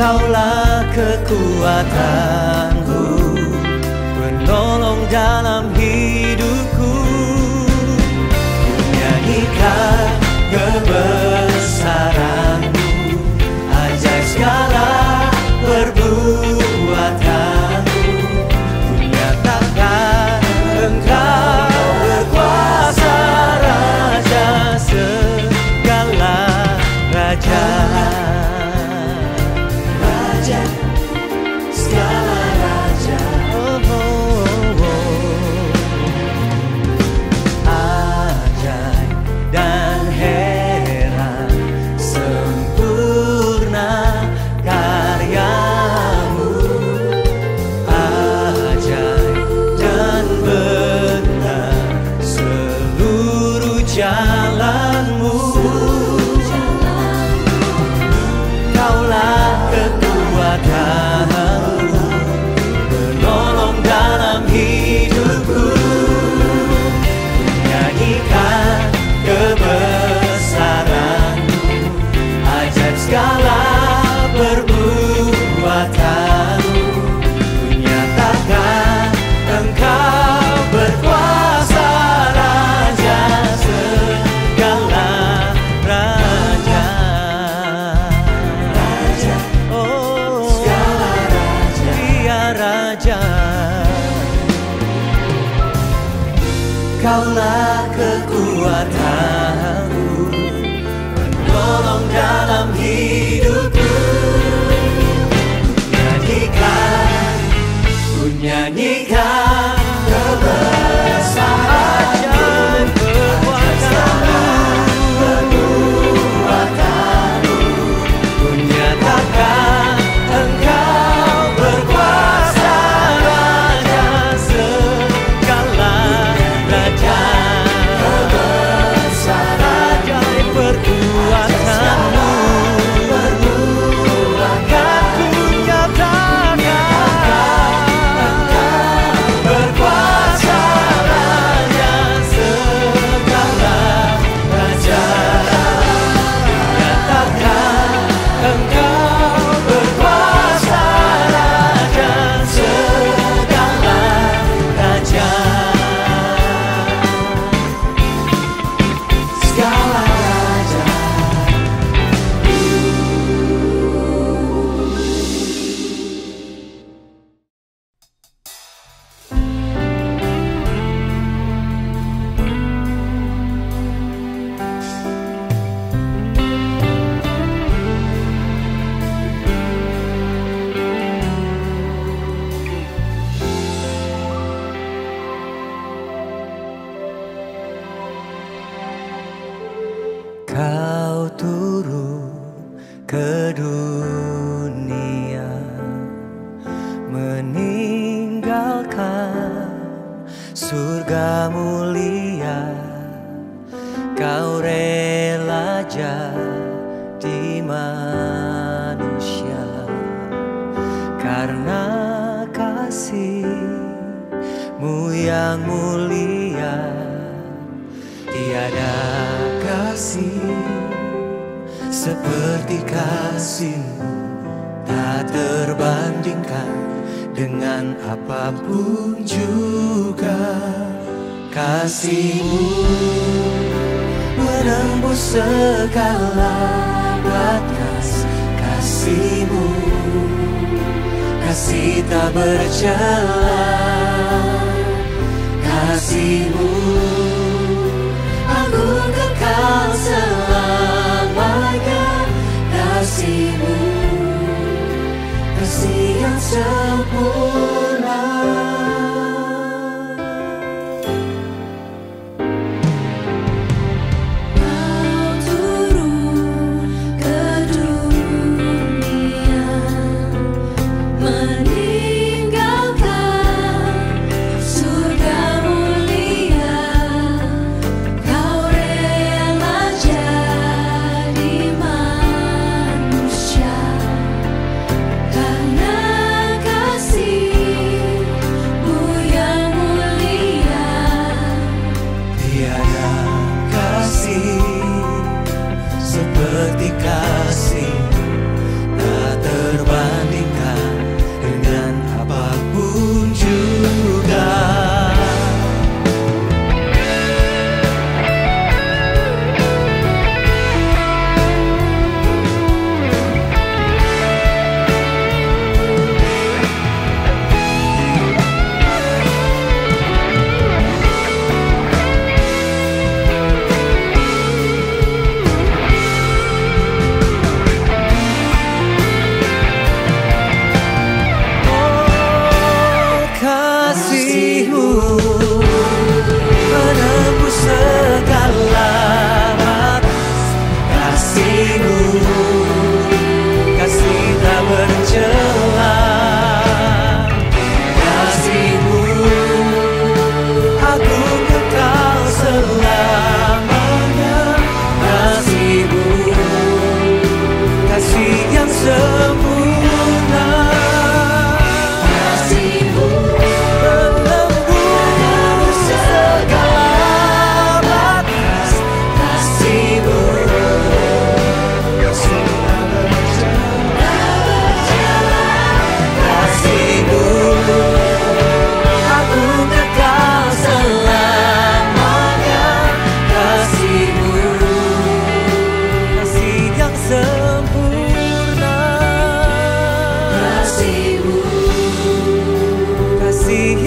Kaulah kekuatanku, penolong dalam hidupku. Nyanyikan kebesaran-Mu, ajaib segala perbuatan-Mu. Ku nyatakan Engkau berkuasa, Raja segala raja. Kaulah kekuatanku, penolong dalam hidupku. Ku nyanyikan kebesaran perbuatan-Mu. Ku nyatakan Engkau berkuasa, Raja segala raja. Ajaib perbuatan-Mu, akan ku nyatakan berkuasa, Raja segala raja. Nyatakan Engkau berkuasa, Raja segala raja. Segala raja. Kau turun ke dunia, meninggalkan surga mulia. Kau rela jadi manusia karena kasih-Mu yang mulia. Tiada kasih seperti kasih-Mu, tak terbandingkan dengan apapun juga. Kasih-Mu menembus segala batas. Kasih-Mu, kasih tak bercela. Kasih-Mu agung kekal selamanya. Kasih-Mu, kasih yang sempurna. Karena kasih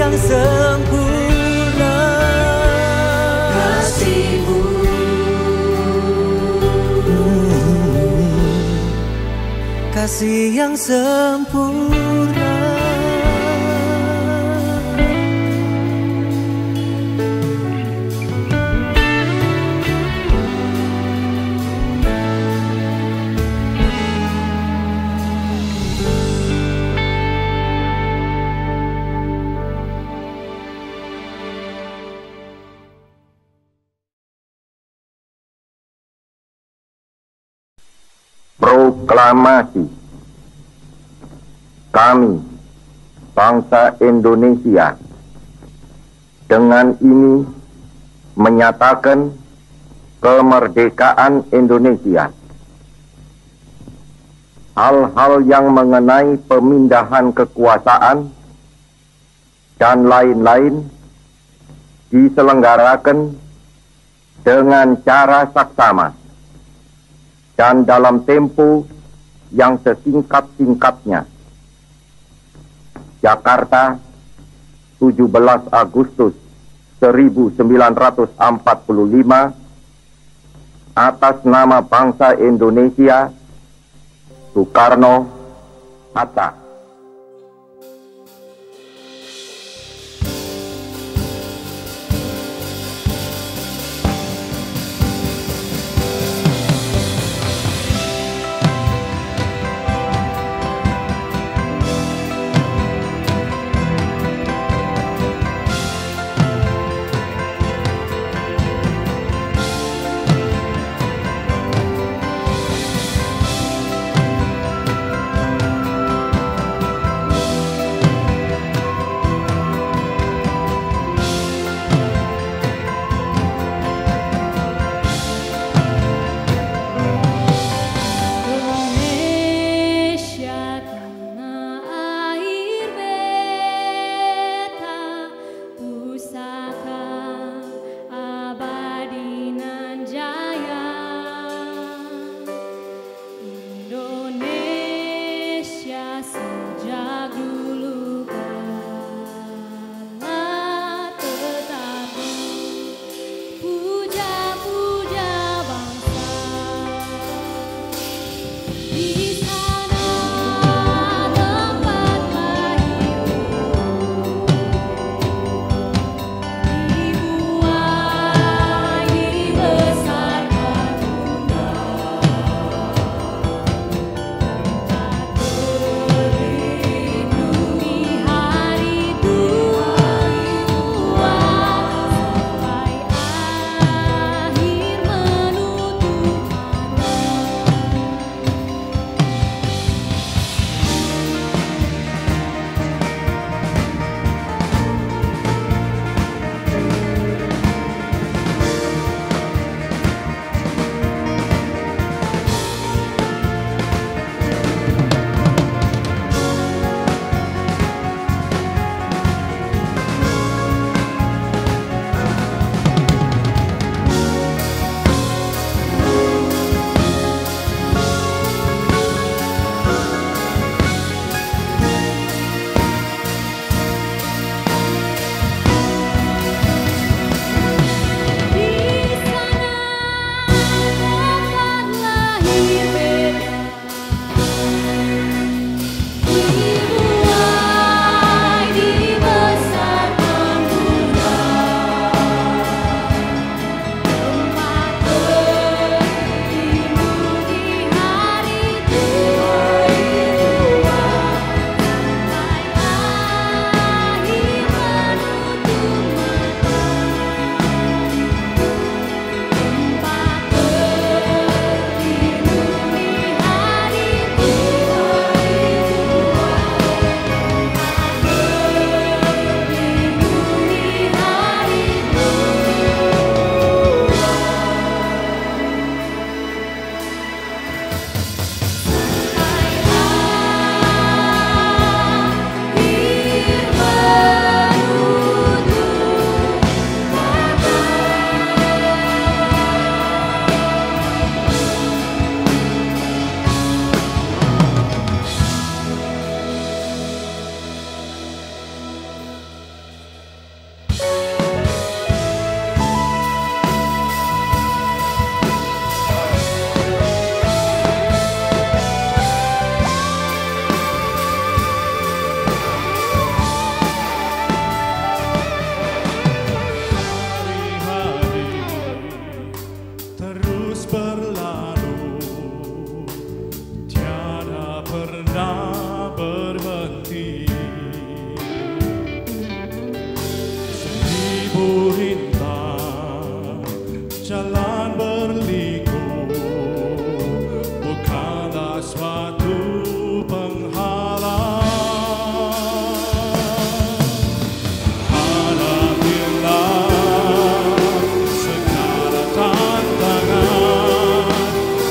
yang sempurna. Kasih-Mu kasih yang sempurna. Proklamasi. Kami, bangsa Indonesia, dengan ini menyatakan kemerdekaan Indonesia. Hal-hal yang mengenai pemindahan kekuasaan dan lain-lain diselenggarakan dengan cara saksama dan dalam tempo yang sesingkat-singkatnya. Jakarta, 17 Agustus 1945, atas nama bangsa Indonesia, Soekarno, Hatta. jalan berliku bukanlah suatu penghalang. Hadapilah segala tantangan,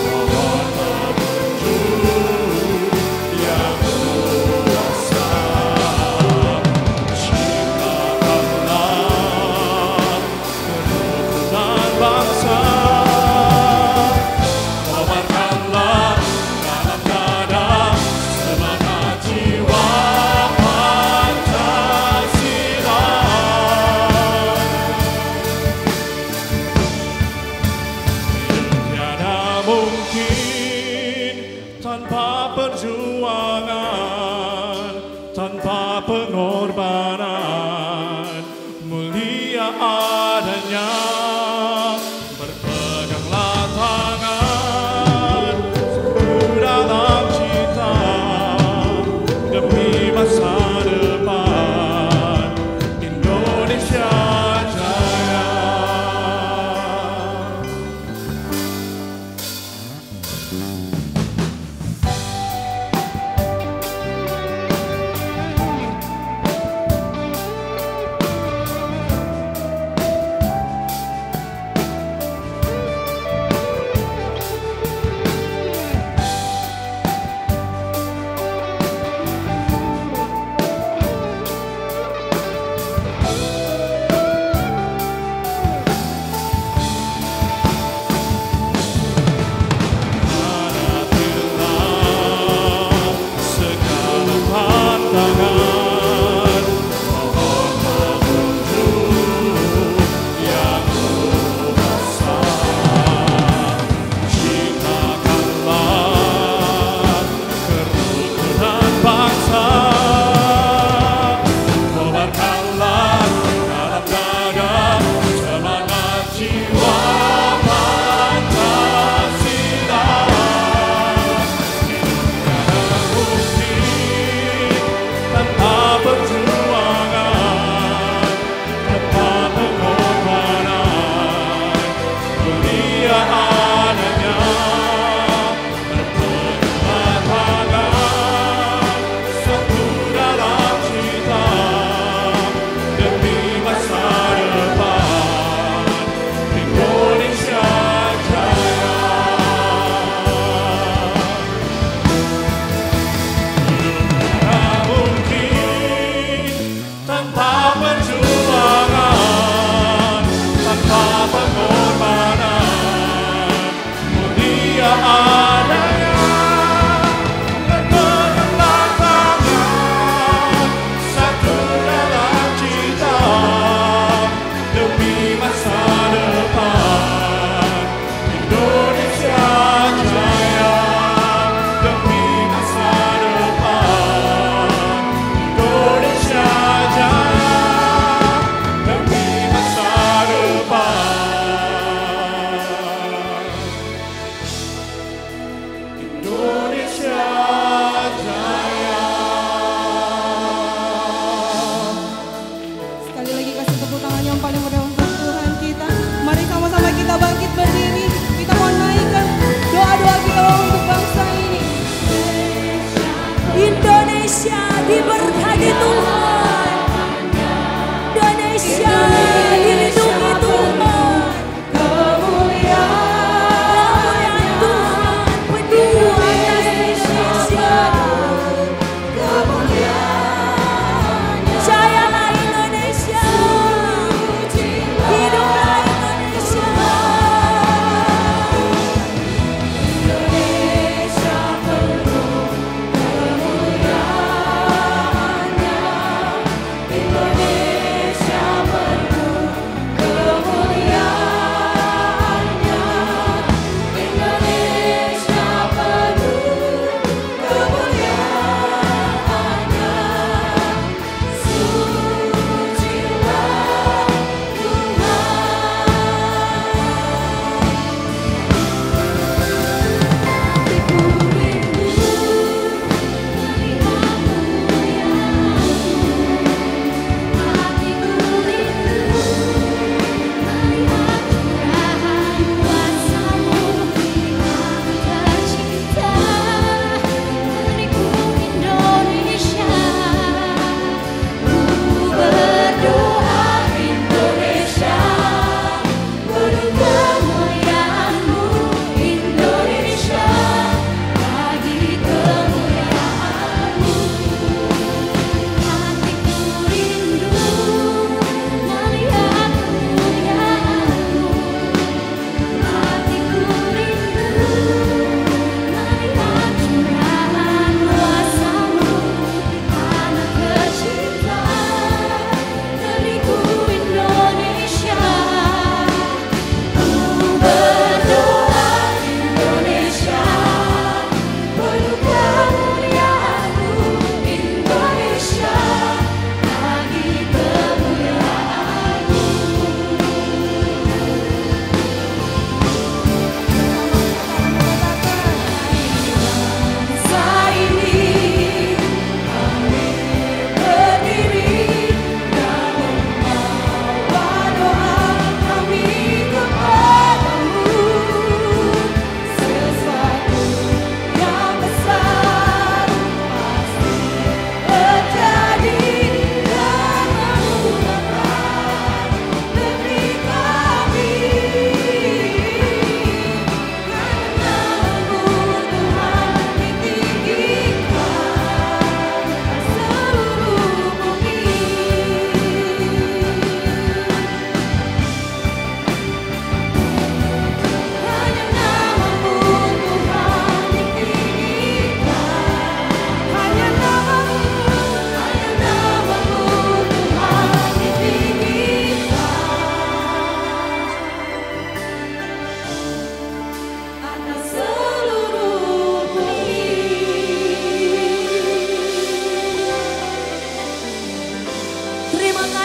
bawalah petunjuk yang kuasa. Ciptakanlah kerukunan bangsa, kobarkanlah dalam dada semangat jiwa Pancasila. Tiada mungkin tanpa perjuangan, tanpa pengorbanan, mulia adanya. Berpeganglah tangan, satu dalam cita demi masa depan Indonesia Jaya.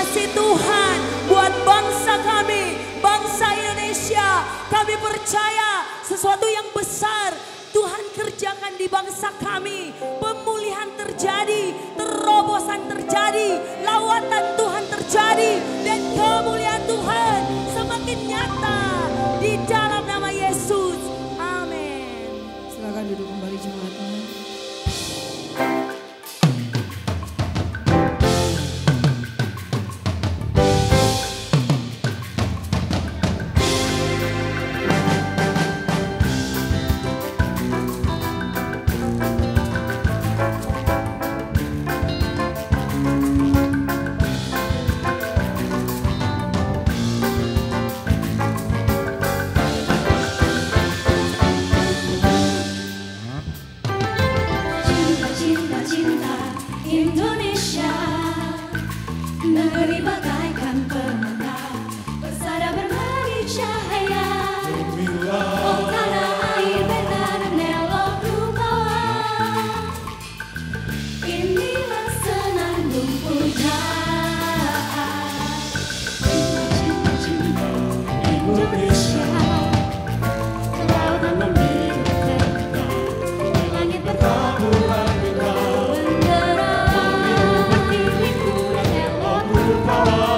kasih Tuhan buat bangsa kami, bangsa Indonesia. Kami percaya sesuatu yang besar Tuhan kerjakan di bangsa kami. Pemulihan terjadi, terobosan terjadi, lawatan Tuhan terjadi, dan kemuliaan Tuhan semakin nyata di dalam nama Yesus. Amin. Silakan duduk kembali jemaatnya. Cinta Indonesia, negeri bagaikan permata, bersada berbagi cahaya. Oh tanah air beta dan elok rupawa, inilah senandung pujaan. Cinta Indonesia, lautan membiru kita, langit bertaburan. Power.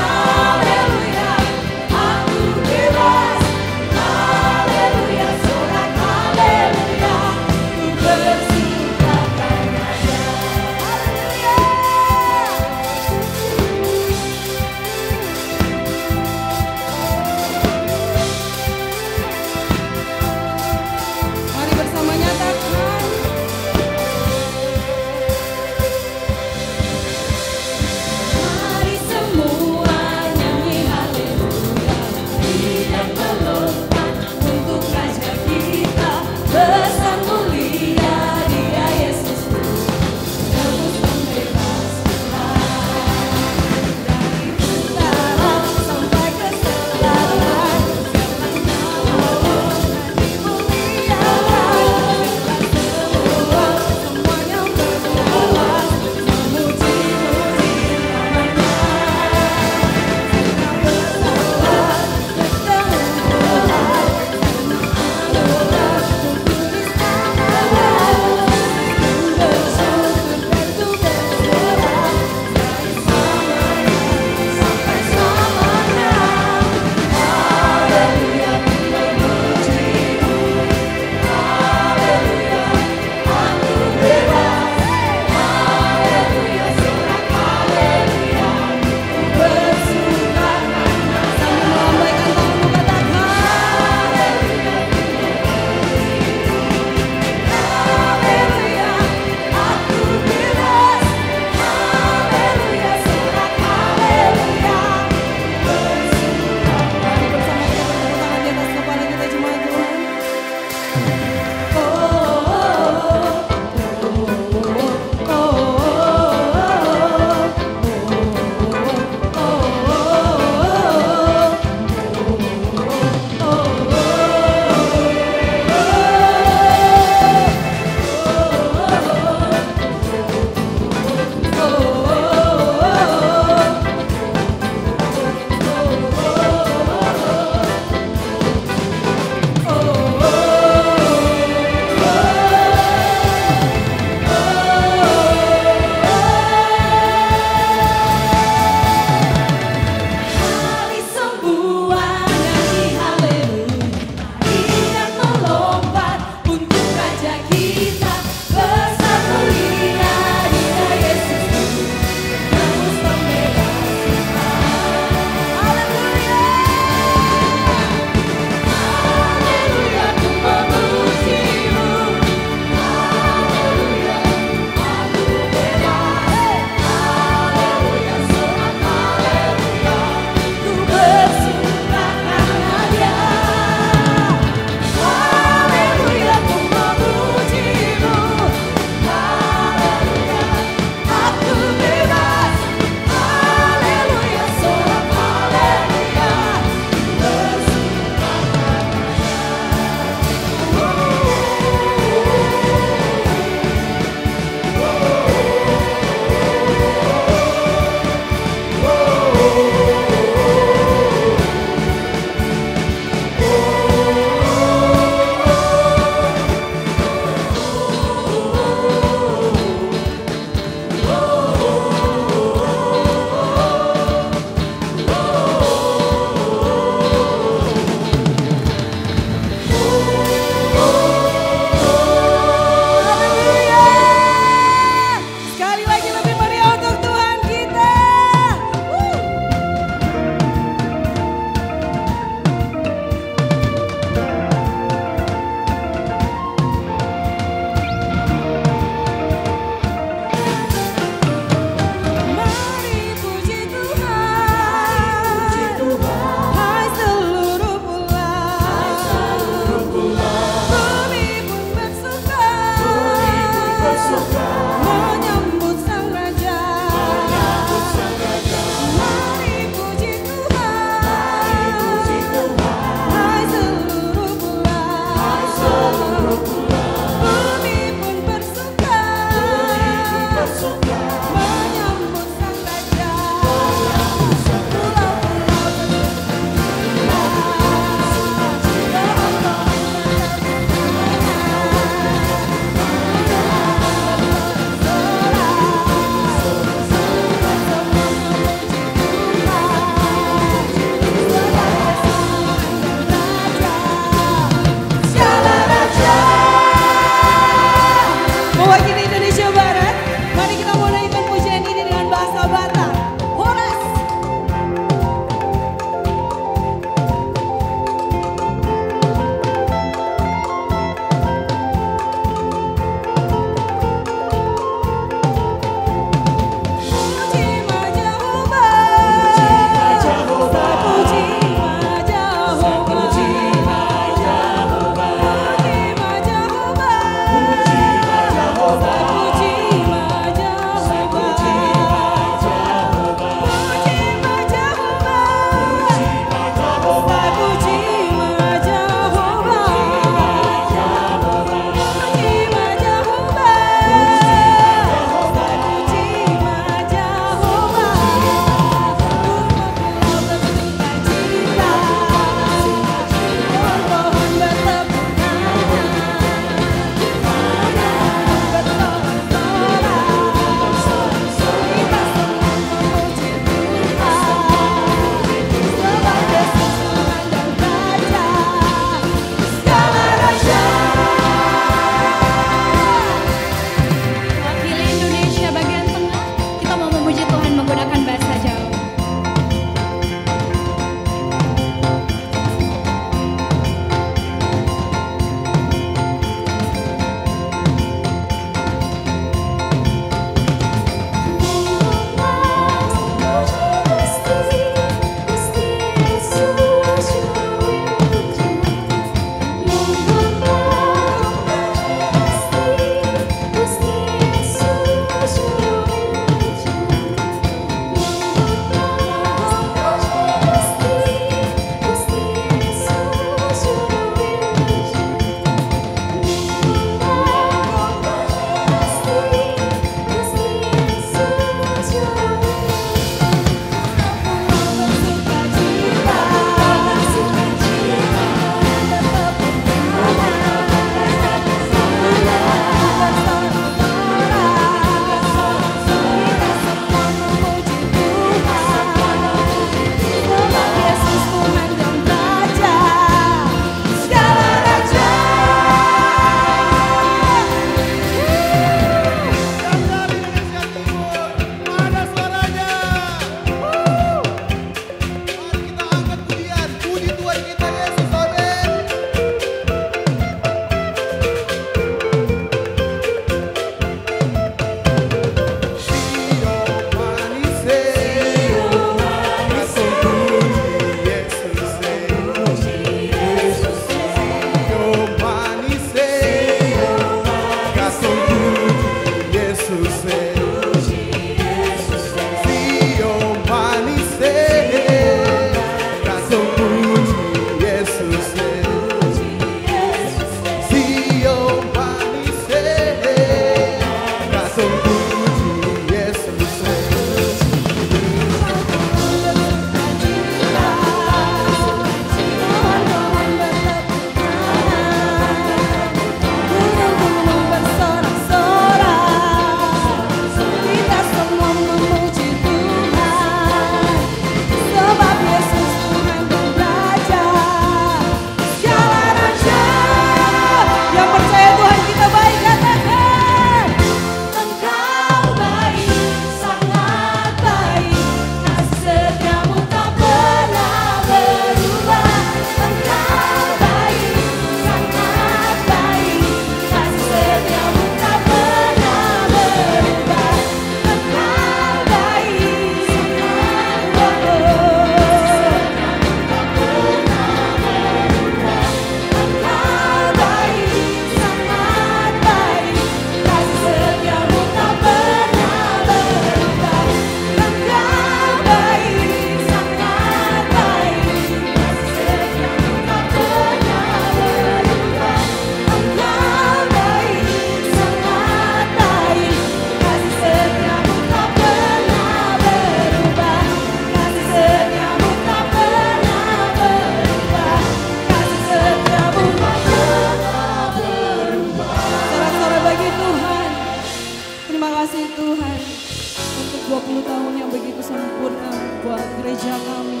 gereja kami.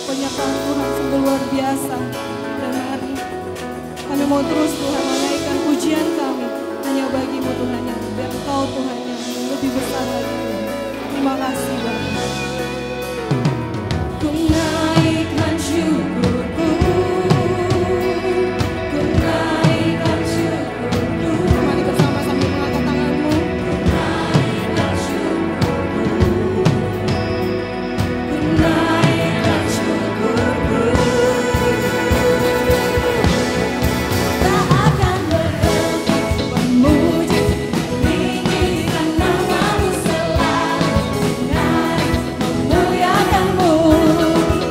Penyertaan Tuhan sungguh luar biasa. Dan hari kami mau terus Tuhan menaikkan pujian kami hanya bagimu Tuhan, yang biar Engkau Tuhan yang lebih besar lagi Tuhan. Terima kasih Bapak. Ku naikkan syukurku, ku naikkan syukurku, Mari bersama sambil mengangkat tanganmu. naikkan syukurku, ku naikkan syukurku. Tak akan berhenti memuji, meninggikan namamu selalu, menari, memuliakanmu.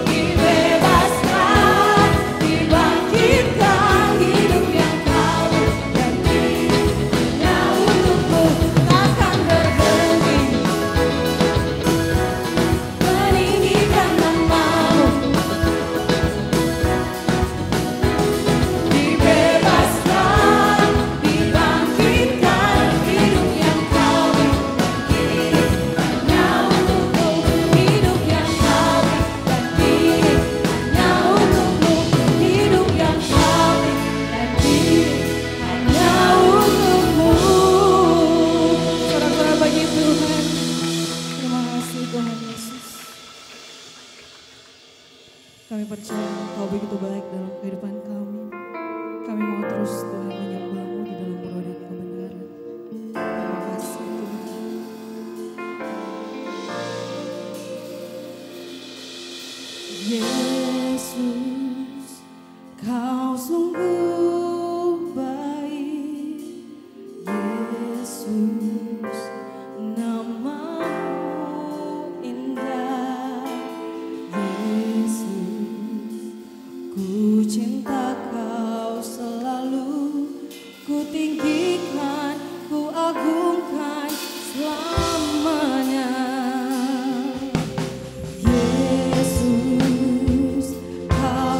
Dibebaskan, dibangkitkan, hidup yang kau gantinya untukmu. Takkan berhenti meninggikan namamu. Dibebaskan, dibangkitkan, hidup yang kau gantinya untukmu. Hidup yang kau ganti hanya untukmu. Hidup yang kau ganti hanya untukmu. Sorak-sorak bagi Tuhan. Terima kasih Tuhan Yesus. Kami percaya Engkau begitu baik dalam kehidupan kami. Kami mau terus Tuhan menyembah-Mu di dalam roh dan kebenaran. Terima kasih Tuhan. Yesus, Kau sungguh baik. Yesus, namamu indah. Yesus, ku cinta Kau selalu, ku tinggikan, ku agungkan selamanya. Yesus, Kau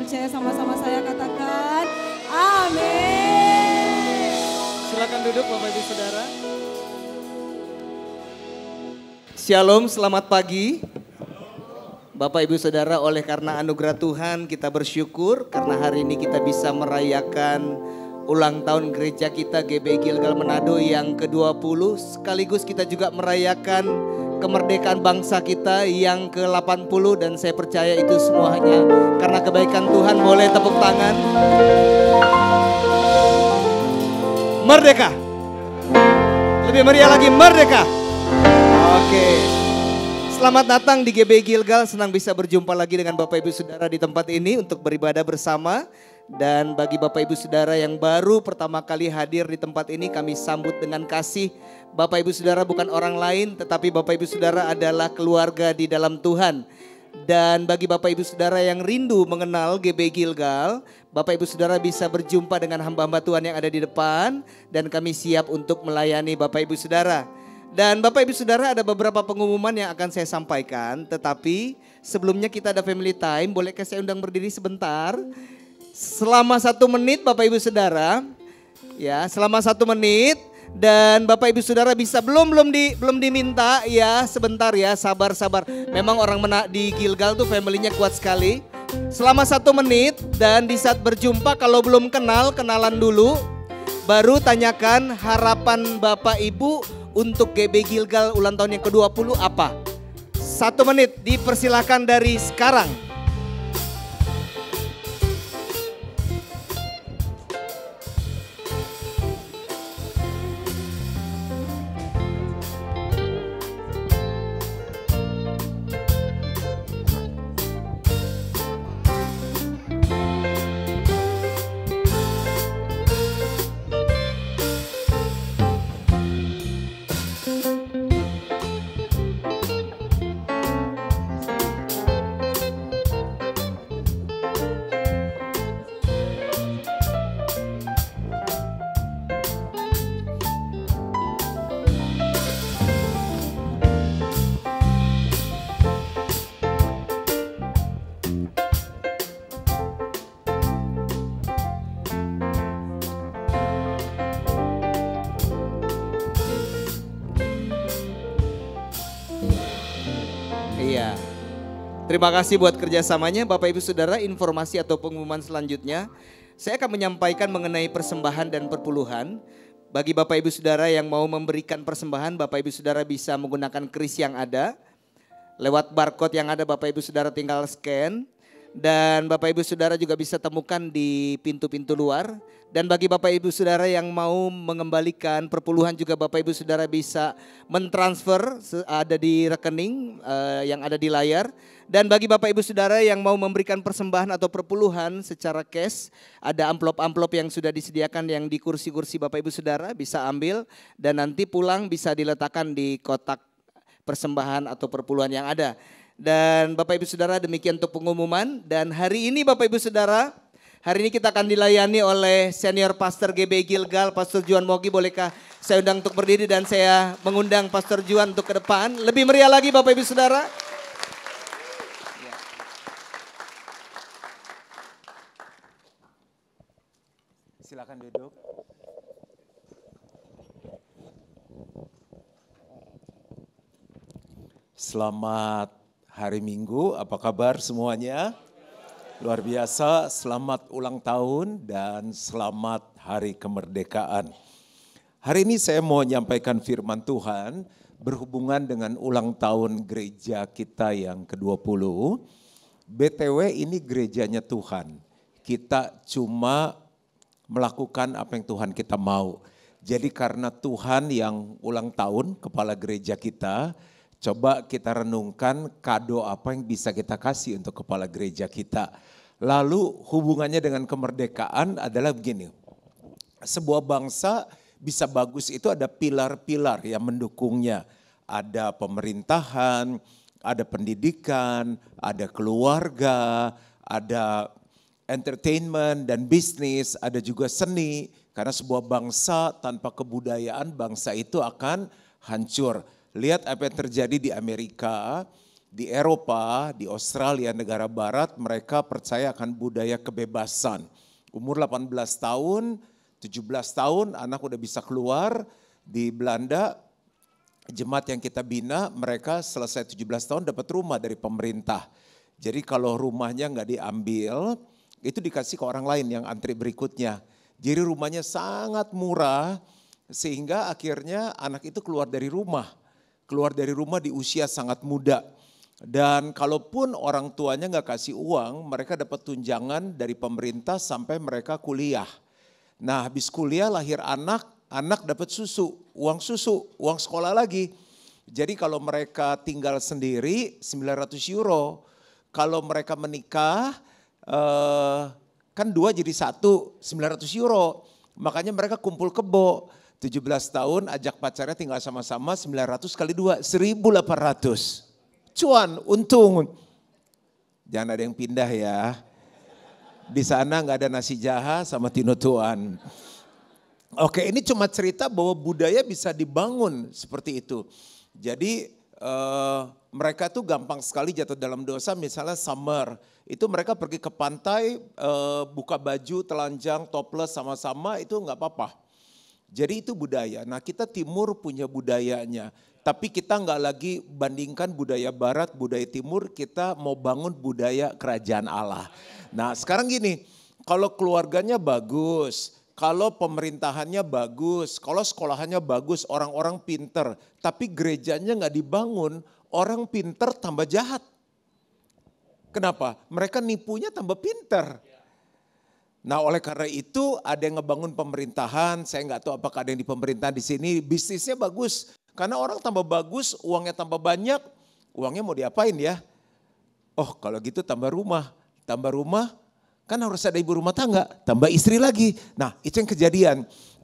percaya sama-sama saya katakan amin. Silakan duduk Bapak Ibu Saudara. Shalom, selamat pagi. Bapak Ibu Saudara, oleh karena anugerah Tuhan kita bersyukur karena hari ini kita bisa merayakan ulang tahun gereja kita GBI Gilgal Manado yang ke-20. Sekaligus kita juga merayakan kemerdekaan bangsa kita yang ke-80 dan saya percaya itu semuanya karena kebaikan Tuhan. Boleh tepuk tangan. Merdeka. Lebih meriah lagi, merdeka. Oke. Selamat datang di GBI Gilgal, senang bisa berjumpa lagi dengan Bapak Ibu Saudara di tempat ini untuk beribadah bersama. Dan bagi Bapak Ibu Saudara yang baru pertama kali hadir di tempat ini, kami sambut dengan kasih. Bapak Ibu Saudara bukan orang lain, tetapi Bapak Ibu Saudara adalah keluarga di dalam Tuhan. Dan bagi Bapak Ibu Saudara yang rindu mengenal GBI Gilgal, Bapak Ibu Saudara bisa berjumpa dengan hamba-hamba Tuhan yang ada di depan. Dan kami siap untuk melayani Bapak Ibu Saudara. Dan Bapak Ibu Saudara ada beberapa pengumuman yang akan saya sampaikan. Tetapi sebelumnya kita ada family time, bolehkah saya undang berdiri sebentar? Selama 1 menit Bapak Ibu Saudara, ya selama 1 menit. Dan Bapak Ibu Saudara bisa belum diminta ya sebentar ya, sabar. Memang orang di Gilgal tuh familynya kuat sekali. Selama 1 menit dan di saat berjumpa kalau belum kenalan dulu. Baru tanyakan harapan Bapak Ibu untuk GBI Gilgal ulang tahun yang ke-20 apa? 1 menit dipersilakan dari sekarang. Iya. Terima kasih buat kerjasamanya Bapak Ibu Saudara. Informasi atau pengumuman selanjutnya saya akan menyampaikan mengenai persembahan dan perpuluhan. Bagi Bapak Ibu Saudara yang mau memberikan persembahan, Bapak Ibu Saudara bisa menggunakan kris yang ada. Lewat barcode yang ada Bapak Ibu Saudara tinggal scan. Dan Bapak Ibu Saudara juga bisa temukan di pintu-pintu luar. Dan bagi Bapak Ibu Saudara yang mau mengembalikan perpuluhan juga Bapak Ibu Saudara bisa mentransfer ada di rekening yang ada di layar. Dan bagi Bapak Ibu Saudara yang mau memberikan persembahan atau perpuluhan secara cash, ada amplop-amplop yang sudah disediakan yang di kursi-kursi Bapak Ibu Saudara bisa ambil. Dan nanti pulang bisa diletakkan di kotak persembahan atau perpuluhan yang ada. Dan Bapak Ibu Saudara demikian untuk pengumuman. Dan hari ini Bapak Ibu Saudara, hari ini kita akan dilayani oleh senior pastor GBI Gilgal, Pastor Juan Mogi. Bolehkah saya undang untuk berdiri dan saya mengundang Pastor Juan untuk ke depan. Lebih meriah lagi Bapak Ibu Saudara. Silakan duduk. Selamat hari Minggu, apa kabar semuanya? Luar biasa, selamat ulang tahun dan selamat hari kemerdekaan. Hari ini saya mau menyampaikan firman Tuhan berhubungan dengan ulang tahun gereja kita yang ke-20. BTW ini gerejanya Tuhan, kita cuma melakukan apa yang Tuhan kita mau. Jadi karena Tuhan yang ulang tahun, kepala gereja kita, coba kita renungkan kado apa yang bisa kita kasih untuk kepala gereja kita. Lalu hubungannya dengan kemerdekaan adalah begini. Sebuah bangsa bisa bagus itu ada pilar-pilar yang mendukungnya. Ada pemerintahan, ada pendidikan, ada keluarga, ada entertainment dan bisnis, ada juga seni. Karena sebuah bangsa tanpa kebudayaan, bangsa itu akan hancur. Lihat apa yang terjadi di Amerika, Di Eropa, di Australia, negara barat, mereka percaya akan budaya kebebasan. Umur 18 tahun, 17 tahun anak udah bisa keluar. Di Belanda, jemaat yang kita bina, mereka selesai 17 tahun dapat rumah dari pemerintah. Jadi kalau rumahnya nggak diambil, itu dikasih ke orang lain yang antri berikutnya. Jadi rumahnya sangat murah, sehingga akhirnya anak itu keluar dari rumah. Keluar dari rumah di usia sangat muda. Dan kalaupun orang tuanya nggak kasih uang, mereka dapat tunjangan dari pemerintah sampai mereka kuliah. Nah habis kuliah lahir anak dapat susu, uang sekolah lagi. Jadi kalau mereka tinggal sendiri 900 euro. Kalau mereka menikah kan 2 jadi 1, 900 euro. Makanya mereka kumpul kebo. 17 tahun ajak pacarnya tinggal sama-sama 900 kali 2, 1.800. Cuan, untung. Jangan ada yang pindah ya. Di sana nggak ada nasi jaha sama tinutuan. Oke, ini cuma cerita bahwa budaya bisa dibangun seperti itu. Jadi mereka tuh gampang sekali jatuh dalam dosa. Misalnya summer, itu mereka pergi ke pantai, buka baju, telanjang, topless sama-sama, itu nggak apa-apa. Jadi itu budaya. Nah kita timur punya budayanya. Tapi kita nggak lagi bandingkan budaya barat, budaya timur, kita mau bangun budaya kerajaan Allah. Nah sekarang gini, kalau keluarganya bagus, kalau pemerintahannya bagus, kalau sekolahannya bagus, orang-orang pinter, tapi gerejanya nggak dibangun, orang pinter tambah jahat. Kenapa? Mereka nipunya tambah pinter. Nah oleh karena itu ada yang ngebangun pemerintahan, saya nggak tahu apakah ada yang di pemerintahan di sini, bisnisnya bagus. Karena orang tambah bagus, uangnya tambah banyak, uangnya mau diapain ya? Oh kalau gitu tambah rumah kan harus ada ibu rumah tangga, tambah istri lagi. Nah itu yang kejadian,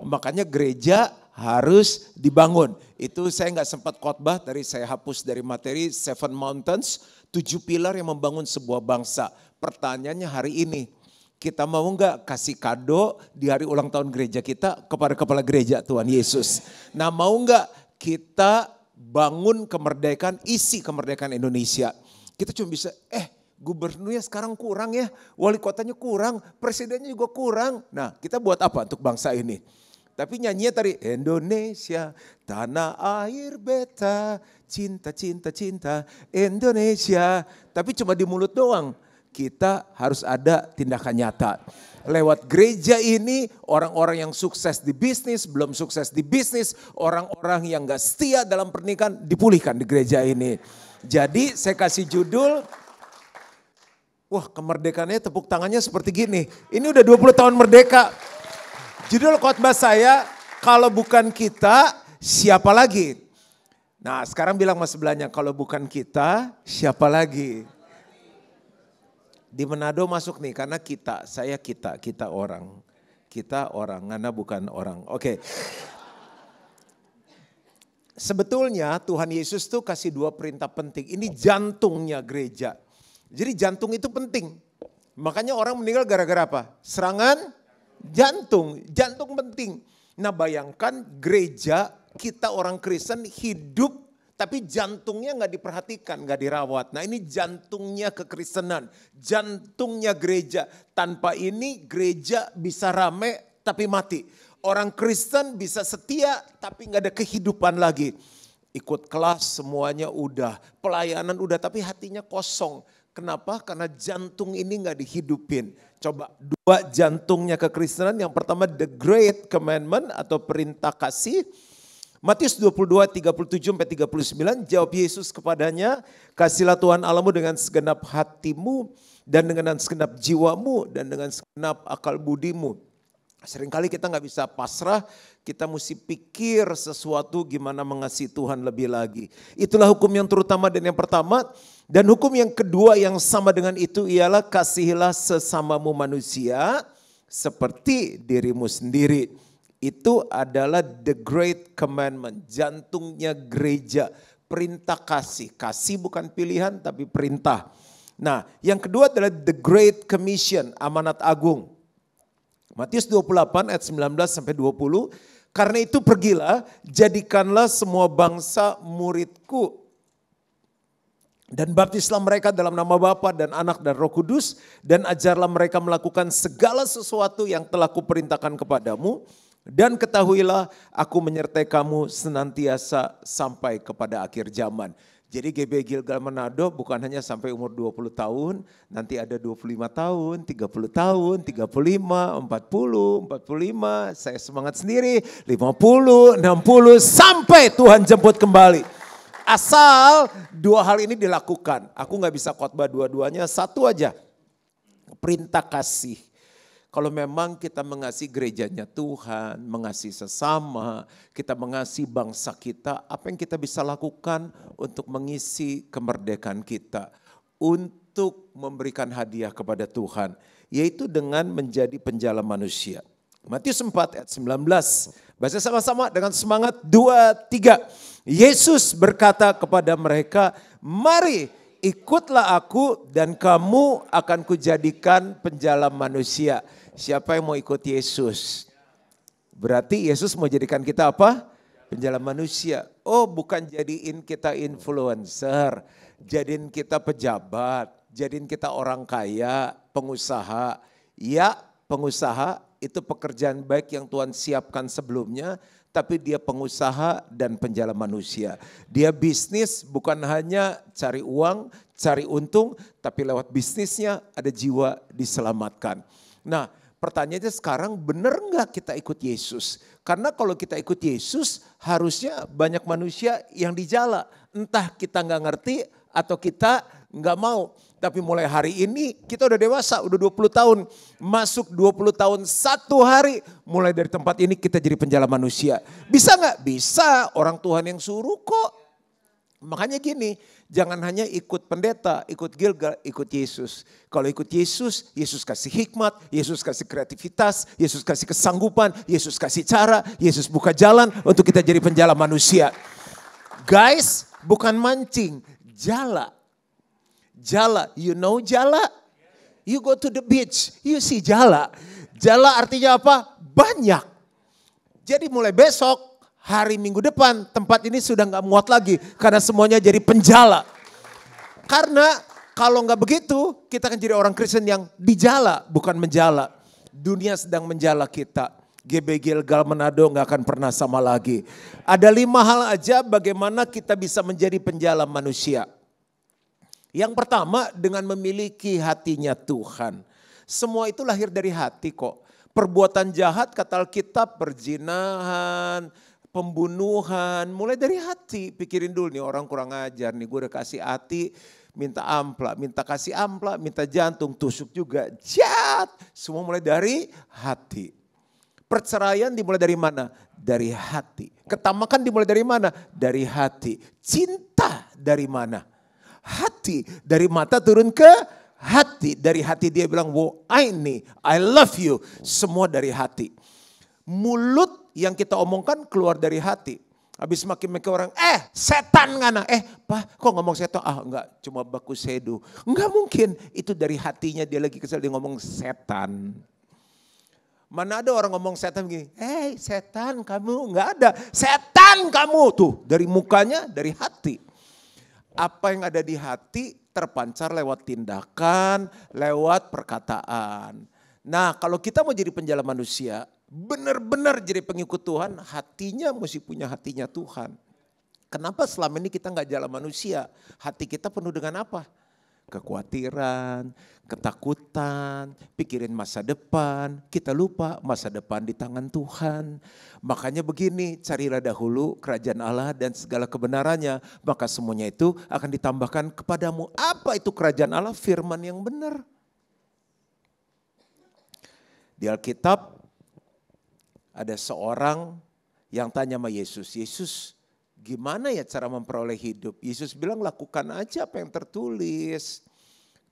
makanya gereja harus dibangun. Itu saya nggak sempat khotbah, tadi saya hapus dari materi 7 Mountains, 7 pilar yang membangun sebuah bangsa. Pertanyaannya hari ini, kita mau nggak kasih kado di hari ulang tahun gereja kita kepada kepala gereja Tuhan Yesus? Nah mau nggak kita bangun kemerdekaan, isi kemerdekaan Indonesia? Kita cuma bisa, gubernurnya sekarang kurang ya, wali kotanya kurang, presidennya juga kurang. Nah kita buat apa untuk bangsa ini? Tapi nyanyinya tadi, Indonesia, tanah air beta, cinta, cinta, cinta, Indonesia. Tapi cuma di mulut doang. Kita harus ada tindakan nyata. Lewat gereja ini orang-orang yang sukses di bisnis, belum sukses di bisnis, orang-orang yang gak setia dalam pernikahan dipulihkan di gereja ini. Jadi saya kasih judul, wah kemerdekaannya tepuk tangannya seperti gini. Ini udah 20 tahun merdeka. Judul khotbah saya, kalau bukan kita siapa lagi? Nah sekarang bilang mas sebelahnya, kalau bukan kita siapa lagi? Di Manado masuk nih, karena kita orang. Kita orang, Ngana bukan orang. Oke. Sebetulnya Tuhan Yesus tuh kasih 2 perintah penting. Ini jantungnya gereja. Jadi jantung itu penting. Makanya orang meninggal gara-gara apa? Serangan jantung. Jantung penting. Nah bayangkan gereja, kita orang Kristen hidup tapi jantungnya nggak diperhatikan, nggak dirawat. Nah ini jantungnya kekristenan, jantungnya gereja. Tanpa ini gereja bisa rame tapi mati. Orang Kristen bisa setia tapi nggak ada kehidupan lagi. Ikut kelas semuanya udah, pelayanan udah tapi hatinya kosong. Kenapa? Karena jantung ini nggak dihidupin. Coba 2 jantungnya kekristenan. Yang pertama the great commandment atau perintah kasih. Matius 22, 37-39 jawab Yesus kepadanya, kasihlah Tuhan Allahmu dengan segenap hatimu dan dengan segenap jiwamu dan dengan segenap akal budimu. Seringkali kita nggak bisa pasrah, kita mesti pikir sesuatu gimana mengasihi Tuhan lebih lagi. Itulah hukum yang terutama dan yang pertama. Dan hukum yang kedua yang sama dengan itu ialah kasihilah sesamamu manusia seperti dirimu sendiri. Itu adalah the great commandment, jantungnya gereja, perintah kasih. Kasih bukan pilihan tapi perintah. Nah yang kedua adalah the great commission, amanat agung. Matius 28 ayat 19-20, karena itu pergilah, jadikanlah semua bangsa muridku. Dan baptislah mereka dalam nama Bapa dan Anak dan Roh Kudus. Dan ajarlah mereka melakukan segala sesuatu yang telah kuperintahkan kepadamu. Dan ketahuilah aku menyertai kamu senantiasa sampai kepada akhir zaman. Jadi GB Gilgal Manado bukan hanya sampai umur 20 tahun. Nanti ada 25 tahun, 30 tahun, 35, 40, 45. Saya semangat sendiri 50, 60 sampai Tuhan jemput kembali. Asal dua hal ini dilakukan. Aku gak bisa khotbah dua-duanya, satu aja. Perintah kasih. Kalau memang kita mengasihi gerejanya Tuhan, mengasihi sesama, kita mengasihi bangsa kita, apa yang kita bisa lakukan untuk mengisi kemerdekaan kita? Untuk memberikan hadiah kepada Tuhan, yaitu dengan menjadi penjala manusia. Matius 4 ayat 19, baca sama-sama dengan semangat, 2, 3. Yesus berkata kepada mereka, mari ikutlah aku dan kamu akan kujadikan penjala manusia. Siapa yang mau ikut Yesus? Berarti Yesus mau jadikan kita apa? Penjala manusia. Oh, bukan jadiin kita influencer, jadiin kita pejabat, jadiin kita orang kaya, pengusaha. Ya, pengusaha itu pekerjaan baik yang Tuhan siapkan sebelumnya. Tapi dia pengusaha dan penjala manusia. Dia bisnis bukan hanya cari uang, cari untung, tapi lewat bisnisnya ada jiwa diselamatkan. Nah, pertanyaannya sekarang, benar nggak kita ikut Yesus? Karena kalau kita ikut Yesus harusnya banyak manusia yang dijala. Entah kita nggak ngerti atau kita nggak mau. Tapi mulai hari ini kita udah dewasa, udah 20 tahun. Masuk 20 tahun 1 hari. Mulai dari tempat ini kita jadi penjala manusia. Bisa nggak? Bisa, orang Tuhan yang suruh kok. Makanya gini, jangan hanya ikut pendeta, ikut Gilgal, ikut Yesus. Kalau ikut Yesus, Yesus kasih hikmat, Yesus kasih kreativitas, Yesus kasih kesanggupan, Yesus kasih cara, Yesus buka jalan untuk kita jadi penjala manusia. Guys, bukan mancing, jala. Jala, you know jala? You go to the beach, you see jala. Jala artinya apa? Banyak. Jadi mulai besok, hari Minggu depan, tempat ini sudah gak muat lagi. Karena semuanya jadi penjala. Karena kalau gak begitu, kita akan jadi orang Kristen yang dijala, bukan menjala. Dunia sedang menjala kita. GB Gilgal Manado gak akan pernah sama lagi. Ada 5 hal aja bagaimana kita bisa menjadi penjala manusia. Yang pertama, dengan memiliki hatinya Tuhan. Semua itu lahir dari hati kok. Perbuatan jahat kata Alkitab, perzinahan, pembunuhan, mulai dari hati. Pikirin dulu nih, orang kurang ajar nih, gue udah kasih hati, minta ampla, minta kasih ampla, minta jantung, tusuk juga, jahat. Semua mulai dari hati. Perceraian dimulai dari mana? Dari hati. Ketamakan dimulai dari mana? Dari hati. Cinta dari mana? Hati. Dari mata turun ke hati. Dari hati dia bilang, wow, I love you. Semua dari hati. Mulut yang kita omongkan keluar dari hati. Habis maki-maki orang, setan ngana. Pak, kok ngomong setan? Enggak, cuma baku sedu. Enggak mungkin, itu dari hatinya dia lagi kesel, dia ngomong setan. Mana ada orang ngomong setan begini, setan kamu, enggak ada. Setan kamu, tuh dari mukanya, dari hati. Apa yang ada di hati terpancar lewat tindakan, lewat perkataan. Nah, kalau kita mau jadi penjala manusia, benar-benar jadi pengikut Tuhan, hatinya mesti punya hatinya Tuhan. Kenapa selama ini kita nggak jalan manusia? Hati kita penuh dengan apa? Kekhawatiran, ketakutan, pikirin masa depan. Kita lupa masa depan di tangan Tuhan. Makanya begini, carilah dahulu kerajaan Allah dan segala kebenarannya. Maka semuanya itu akan ditambahkan kepadamu. Apa itu kerajaan Allah? Firman yang benar. Di Alkitab ada seorang yang tanya sama Yesus, Yesus gimana ya cara memperoleh hidup? Yesus bilang lakukan aja apa yang tertulis.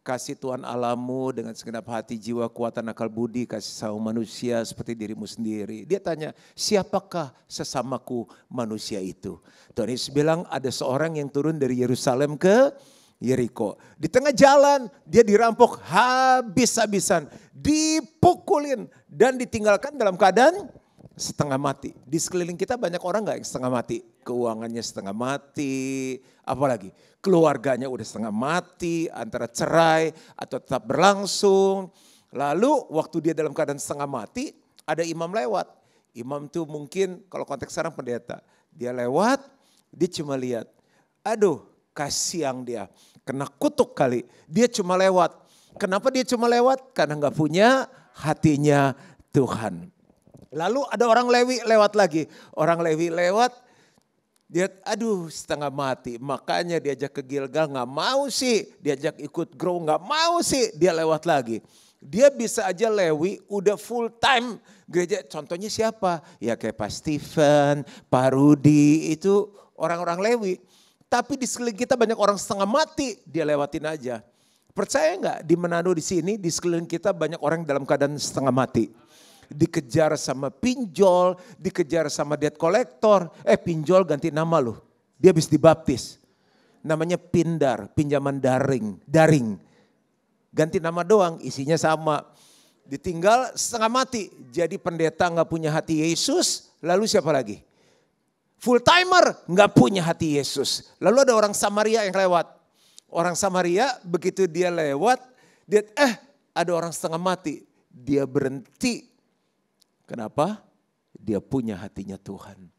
Kasih Tuhan Allahmu dengan segenap hati, jiwa, kekuatan, akal budi, kasih sama manusia seperti dirimu sendiri. Dia tanya, siapakah sesamaku manusia itu? Tuhan Yesus bilang ada seorang yang turun dari Yerusalem ke Yeriko. Di tengah jalan dia dirampok habis-habisan, dipukulin dan ditinggalkan dalam keadaan setengah mati. Di sekeliling kita banyak orang gak yang setengah mati? keuangannya setengah mati, apalagi keluarganya udah setengah mati, antara cerai atau tetap berlangsung. Lalu waktu dia dalam keadaan setengah mati, ada imam lewat. Imam tuh mungkin kalau konteks sekarang pendeta, dia lewat, dia cuma lihat, aduh kasihan dia, kena kutuk kali, dia cuma lewat. Kenapa dia cuma lewat? Karena gak punya hatinya Tuhan. Lalu ada orang Lewi lewat lagi. Orang Lewi lewat, dia aduh setengah mati. Makanya diajak ke Gilgal gak mau sih. Diajak ikut grow gak mau sih. Dia lewat lagi. Dia bisa aja Lewi udah full time gereja. Contohnya siapa? Ya kayak Pak Stephen, Pak Rudi, itu orang-orang Lewi. Tapi di sekeliling kita banyak orang setengah mati. Dia lewatin aja. Percaya nggak di Manado di sini di sekeliling kita banyak orang dalam keadaan setengah mati. Dikejar sama pinjol, dikejar sama debt collector. Pinjol ganti nama loh. Dia habis dibaptis. Namanya Pindar, pinjaman daring. Ganti nama doang, isinya sama. Ditinggal setengah mati. Jadi pendeta nggak punya hati Yesus, lalu siapa lagi? Full timer nggak punya hati Yesus. Lalu ada orang Samaria yang lewat. Orang Samaria begitu dia lewat, dia ada orang setengah mati. Dia berhenti. Kenapa? Dia punya hatinya Tuhan.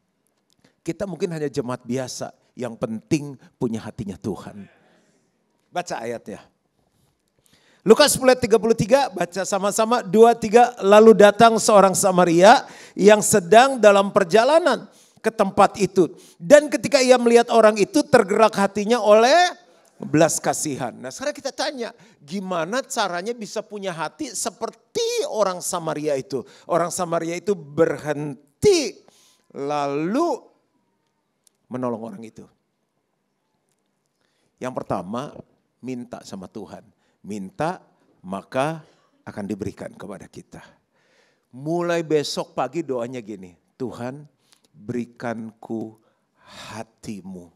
Kita mungkin hanya jemaat biasa, yang penting punya hatinya Tuhan. Baca ayatnya. Lukas 10:33, baca sama-sama 2-3. Lalu datang seorang Samaria yang sedang dalam perjalanan ke tempat itu. Dan ketika ia melihat orang itu tergerak hatinya oleh belas kasihan. Nah sekarang kita tanya, gimana caranya bisa punya hati seperti orang Samaria itu? Orang Samaria itu berhenti lalu menolong orang itu. Yang pertama, minta sama Tuhan. Minta maka akan diberikan kepada kita. Mulai besok pagi doanya gini, Tuhan berikanku hatimu.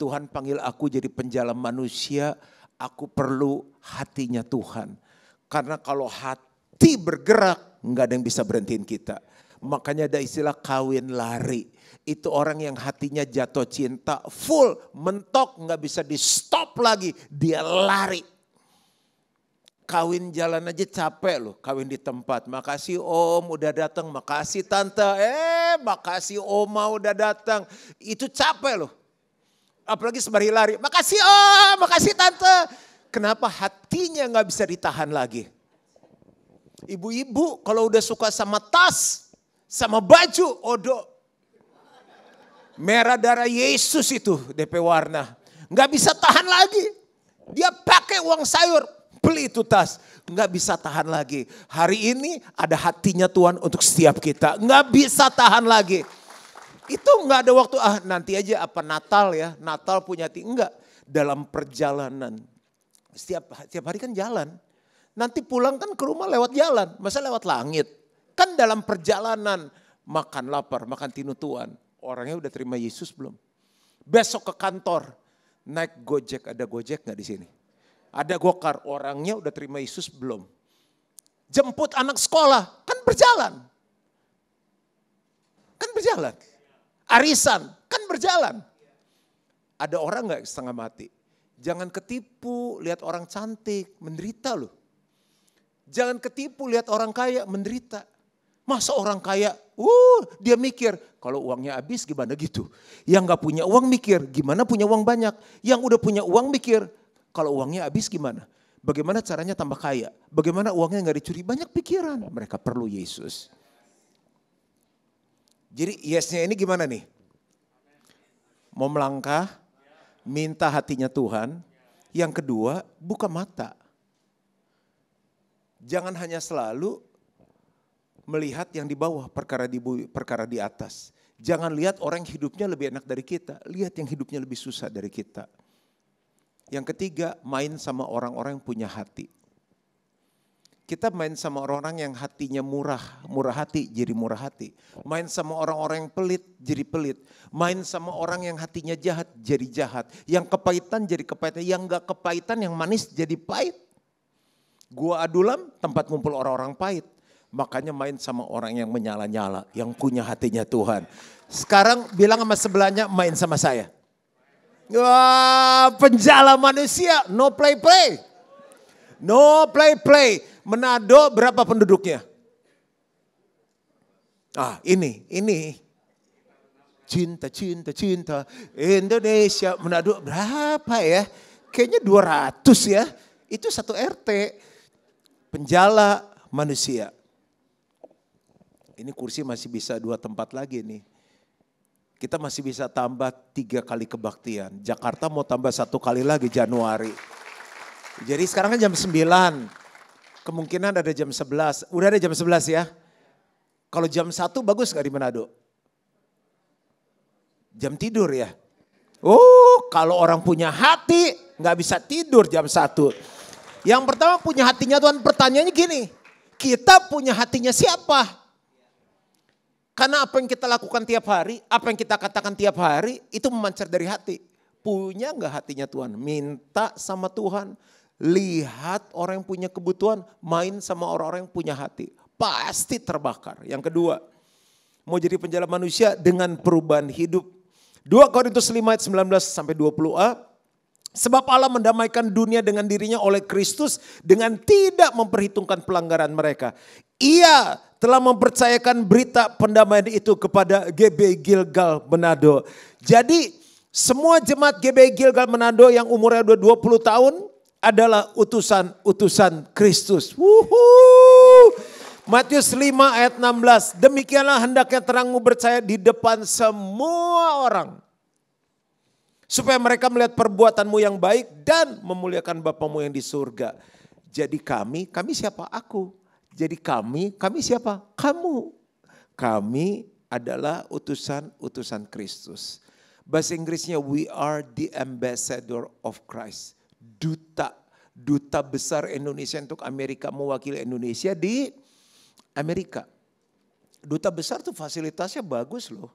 Tuhan panggil aku jadi penjalan manusia, aku perlu hatinya Tuhan. Karena kalau hati bergerak, nggak ada yang bisa berhentiin kita. Makanya ada istilah kawin lari. Itu orang yang hatinya jatuh cinta, full, mentok, nggak bisa di stop lagi, dia lari. Kawin jalan aja capek loh, kawin di tempat. Makasih om udah datang, makasih tante, makasih oma udah datang. Itu capek loh. Apalagi sembari lari, makasih om, makasih tante. Kenapa hatinya gak bisa ditahan lagi? Ibu-ibu kalau udah suka sama tas, sama baju, odo. Merah darah Yesus itu DP warna. Gak bisa tahan lagi. Dia pakai uang sayur, beli itu tas. Gak bisa tahan lagi. Hari ini ada hatinya Tuhan untuk setiap kita. Gak bisa tahan lagi. Itu nggak ada waktu, nanti aja apa Natal ya, Natal punya hati. Enggak, dalam perjalanan. Setiap hari kan jalan. Nanti pulang kan ke rumah lewat jalan, masa lewat langit. Kan dalam perjalanan, makan lapar, makan tinutuan. Orangnya udah terima Yesus belum? Besok ke kantor, naik Gojek, ada Gojek nggak di sini? Ada Gokar, orangnya udah terima Yesus belum? Jemput anak sekolah, kan berjalan. Kan berjalan. Arisan, kan berjalan. Ada orang gak setengah mati? Jangan ketipu lihat orang cantik, menderita loh. Jangan ketipu lihat orang kaya, menderita. Masa orang kaya, dia mikir kalau uangnya habis gimana gitu. Yang gak punya uang mikir gimana punya uang banyak. Yang udah punya uang mikir kalau uangnya habis gimana. Bagaimana caranya tambah kaya. Bagaimana uangnya gak dicuri. Banyak pikiran, mereka perlu Yesus. Jadi yesnya ini gimana nih? Mau melangkah, minta hatinya Tuhan. Yang kedua, buka mata. Jangan hanya selalu melihat yang di bawah, perkara di atas. Jangan lihat orang yang hidupnya lebih enak dari kita. Lihat yang hidupnya lebih susah dari kita. Yang ketiga, main sama orang-orang yang punya hati. Kita main sama orang-orang yang hatinya murah hati jadi murah hati. Main sama orang-orang yang pelit jadi pelit. Main sama orang yang hatinya jahat jadi jahat. Yang kepahitan jadi kepahitan, yang gak kepahitan yang manis jadi pahit. Gua Adulam tempat ngumpul orang-orang pahit. Makanya main sama orang yang menyala-nyala, yang punya hatinya Tuhan. Sekarang bilang sama sebelahnya, main sama saya. Wah, penjala manusia, no play-play. No play-play. Manado berapa penduduknya? Ini. Cinta Indonesia. Manado berapa ya? Kayaknya 200 ya. Itu satu RT. Penjala manusia. Ini kursi masih bisa 2 tempat lagi nih. Kita masih bisa tambah 3 kali kebaktian. Jakarta mau tambah 1 kali lagi Januari. Jadi sekarang kan jam 9. Kemungkinan ada jam 11. Udah ada jam 11 ya. Kalau jam 1 bagus gak di Manado? Jam tidur ya. Kalau orang punya hati gak bisa tidur jam 1. Yang pertama punya hatinya Tuhan, pertanyaannya gini. Kita punya hatinya siapa? Karena apa yang kita lakukan tiap hari, apa yang kita katakan tiap hari, itu memancar dari hati. Punya gak hatinya Tuhan? Minta sama Tuhan. Lihat orang yang punya kebutuhan, main sama orang-orang yang punya hati. Pasti terbakar. Yang kedua, mau jadi penjala manusia dengan perubahan hidup. 2 Korintus 5 ayat 19 sampai 20a. Sebab Allah mendamaikan dunia dengan dirinya oleh Kristus dengan tidak memperhitungkan pelanggaran mereka. Ia telah mempercayakan berita pendamaian itu kepada GBI Gilgal Manado. Jadi semua jemaat GBI Gilgal Manado yang umurnya 20 tahun adalah utusan Kristus. Matius 5 ayat 16. Demikianlah hendaknya terangmu bercahaya di depan semua orang. Supaya mereka melihat perbuatanmu yang baik dan memuliakan Bapamu yang di surga. Jadi kami siapa? Aku. Jadi kami siapa? Kamu. Kami adalah utusan Kristus. Bahasa Inggrisnya we are the ambassador of Christ. Duta besar Indonesia untuk Amerika, mewakili Indonesia di Amerika. Duta besar tuh fasilitasnya bagus loh.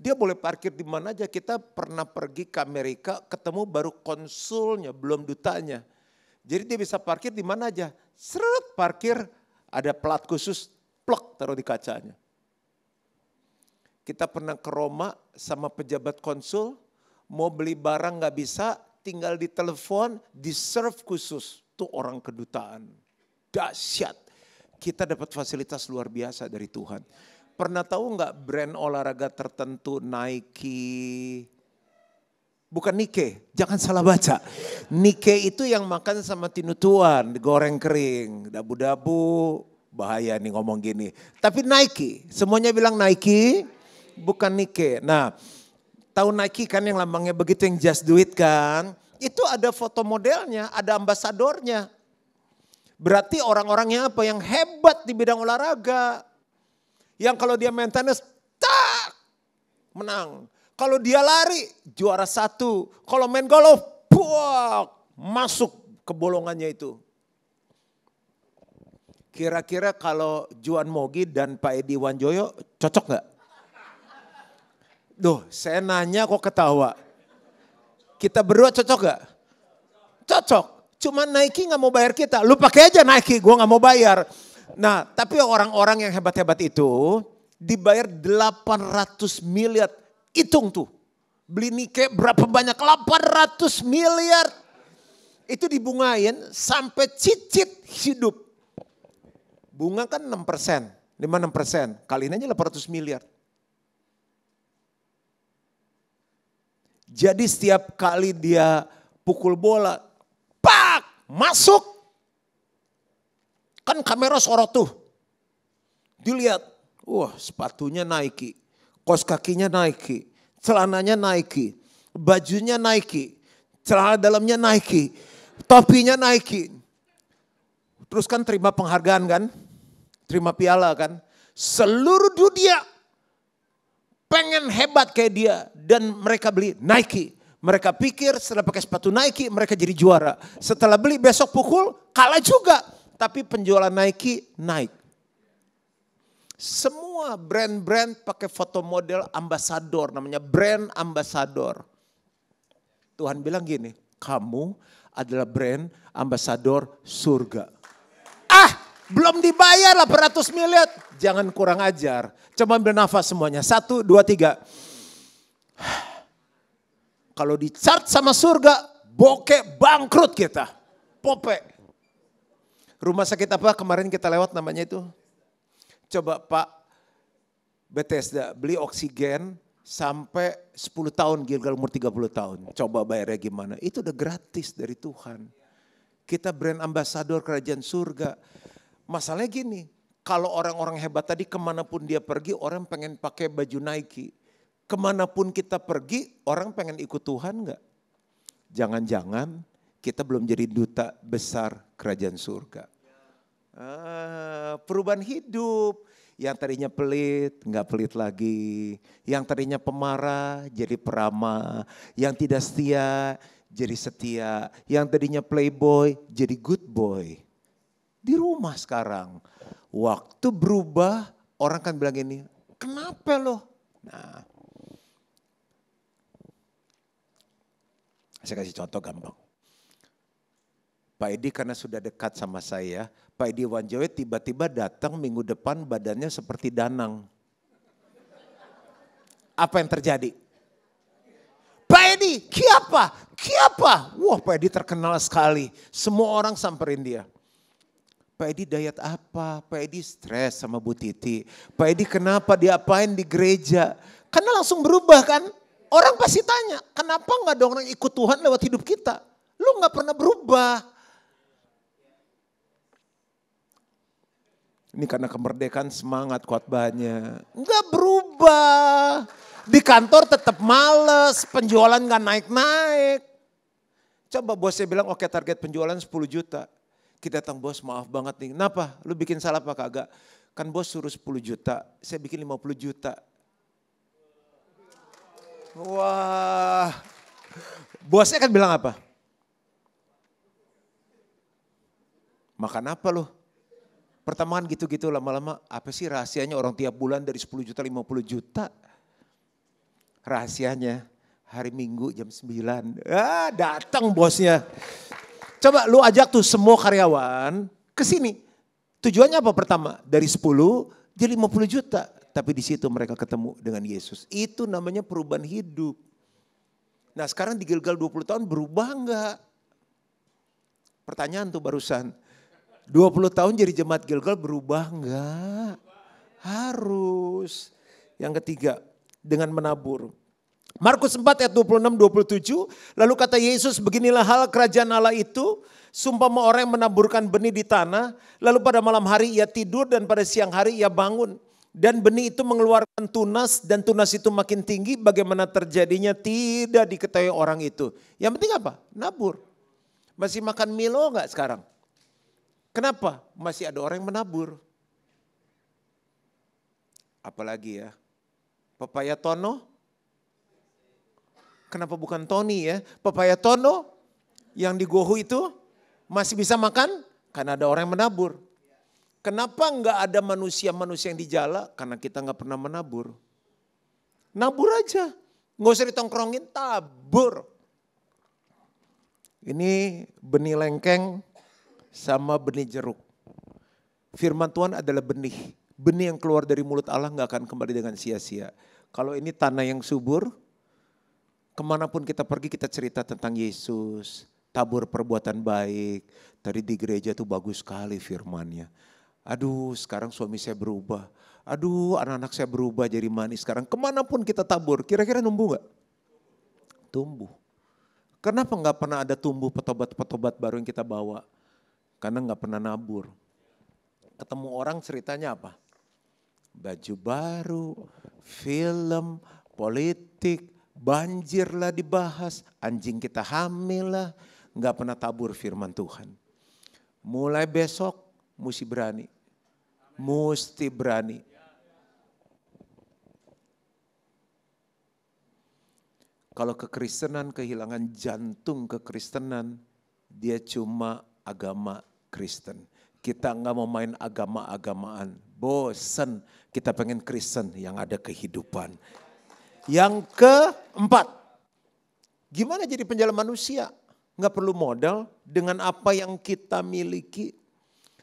Dia boleh parkir di mana aja. Kita pernah pergi ke Amerika, ketemu baru konsulnya, belum dutanya. Jadi dia bisa parkir di mana aja. Seret parkir, ada plat khusus, plek taruh di kacanya. Kita pernah ke Roma sama pejabat konsul, mau beli barang gak bisa, tinggal di telepon, di serve khusus. Tuh orang kedutaan. Dahsyat. Kita dapat fasilitas luar biasa dari Tuhan. Pernah tahu nggak brand olahraga tertentu Nike? Bukan Nike, jangan salah baca. Nike itu yang makan sama tinutuan, digoreng kering, dabu-dabu, bahaya nih ngomong gini. Tapi Nike, semuanya bilang Nike, bukan Nike. Nah, tahu Nike kan yang lambangnya begitu, yang just do it kan? Itu ada foto modelnya, ada ambasadornya. Berarti orang-orangnya apa? Yang hebat di bidang olahraga. Yang kalau dia main tenis, tak, menang. Kalau dia lari, juara 1. Kalau main golf, masuk ke bolongannya itu. Kira-kira kalau Juan Mogi dan Pak Edi Wanjoyo cocok gak? Duh, saya nanya kok ketawa. Kita berdua cocok gak? Cocok. Cuma Nike gak mau bayar kita. Lu pakai aja Nike, gue gak mau bayar. Nah, tapi orang-orang yang hebat-hebat itu dibayar 800 miliar. Hitung tuh. Beli Nike berapa banyak? 800 miliar. Itu dibungain sampai cicit hidup. Bunga kan 6%. 5-6%. Kaliin aja 800 miliar. Jadi setiap kali dia pukul bola, pak, masuk. Kan kamera sorot tuh. Dilihat, wah sepatunya Nike, kaos kakinya Nike, celananya Nike, bajunya Nike, celana dalamnya Nike, topinya Nike. Terus kan terima penghargaan kan, terima piala kan. Seluruh dunia pengen hebat kayak dia dan mereka beli Nike. Mereka pikir setelah pakai sepatu Nike mereka jadi juara. Setelah beli besok pukul kalah juga. Tapi penjualan Nike naik. Semua brand-brand pakai foto model ambasador, namanya brand ambasador. Tuhan bilang gini, kamu adalah brand ambasador surga. Belum dibayar 800 miliar. Jangan kurang ajar. Coba ambil nafas semuanya. 1, 2, 3. Kalau di chart sama surga, bokeh bangkrut kita. Pope. Rumah sakit apa kemarin kita lewat namanya itu? Coba Pak Bethesda beli oksigen sampai 10 tahun, Gilgal umur 30 tahun. Coba bayarnya gimana? Itu udah gratis dari Tuhan. Kita brand ambasador kerajaan surga. Masalahnya gini, kalau orang-orang hebat tadi kemanapun dia pergi, orang pengen pakai baju Nike. Kemanapun kita pergi, orang pengen ikut Tuhan enggak? Jangan-jangan kita belum jadi duta besar kerajaan surga. Perubahan hidup. Yang tadinya pelit, nggak pelit lagi. Yang tadinya pemarah, jadi peramah. Yang tidak setia, jadi setia. Yang tadinya playboy, jadi good boy. Di rumah sekarang. Waktu berubah, orang kan bilang gini, kenapa loh? Nah, saya kasih contoh gampang. Pak Edi karena sudah dekat sama saya, Pak Edi Wanjowe tiba-tiba datang minggu depan badannya seperti Danang. Apa yang terjadi? Pak Edi, kiapa? Kiapa? Wah, Pak Edi terkenal sekali. Semua orang samperin dia. Pak Edi diet apa? Pak Edi stres sama Bu Titi. Pak Edi kenapa diapain di gereja? Karena langsung berubah kan? Orang pasti tanya, kenapa nggak ada orang ikut Tuhan lewat hidup kita? Lu nggak pernah berubah. Ini karena kemerdekaan semangat khotbahnya. Enggak berubah. Di kantor tetap males, penjualan gak naik-naik. Coba bosnya bilang oke target penjualan 10 juta. Kita datang bos maaf banget nih. Kenapa? Lu bikin salah apa kagak? Kan bos suruh 10 juta, saya bikin 50 juta. Wah. Bosnya kan bilang apa? Makan apa lu? Pertama kan gitu-gitu lama-lama apa sih rahasianya orang tiap bulan dari 10 juta 50 juta. Rahasianya hari Minggu jam 9. Datang bosnya. Coba lu ajak tuh semua karyawan ke sini. Tujuannya apa pertama? Dari 10 jadi 50 juta. Tapi di situ mereka ketemu dengan Yesus. Itu namanya perubahan hidup. Nah sekarang di Gilgal 20 tahun berubah enggak? Pertanyaan tuh barusan. 20 tahun jadi jemaat Gilgal berubah enggak? Harus. Yang ketiga, dengan menabur. Markus 4 ayat 26-27, lalu kata Yesus, beginilah hal kerajaan Allah itu, sumpama orang yang menaburkan benih di tanah, lalu pada malam hari ia tidur dan pada siang hari ia bangun. Dan benih itu mengeluarkan tunas dan tunas itu makin tinggi, bagaimana terjadinya tidak diketahui orang itu. Yang penting apa? Nabur. Masih makan Milo enggak sekarang? Kenapa? Masih ada orang yang menabur. Apalagi ya? Pepaya Tono? Kenapa bukan Tony ya? Pepaya Tono yang di Gohu itu masih bisa makan? Karena ada orang yang menabur. Kenapa enggak ada manusia-manusia yang di jala? Karena kita enggak pernah menabur. Nabur aja. Enggak usah ditongkrongin, tabur. Ini benih lengkeng sama benih jeruk. Firman Tuhan adalah benih. Benih yang keluar dari mulut Allah gak akan kembali dengan sia-sia. Kalau ini tanah yang subur, kemanapun kita pergi kita cerita tentang Yesus. Tabur perbuatan baik. Tadi di gereja tuh bagus sekali firmannya. Aduh sekarang suami saya berubah. Aduh anak-anak saya berubah jadi manis. Sekarang kemanapun kita tabur, kira-kira numbuh gak? Tumbuh. Kenapa gak pernah ada tumbuh petobat-petobat baru yang kita bawa? Karena gak pernah nabur. Ketemu orang ceritanya apa? Baju baru, film, politik, banjir lah dibahas. Anjing kita hamil lah. Gak pernah tabur firman Tuhan. Mulai besok mesti berani. Mesti berani. Kalau kekristenan kehilangan jantung kekristenan, dia cuma agama Kristen. Kita nggak mau main agama-agamaan. Bosen, kita pengen Kristen yang ada kehidupan. Yang keempat, gimana jadi penjalan manusia? Nggak perlu modal dengan apa yang kita miliki.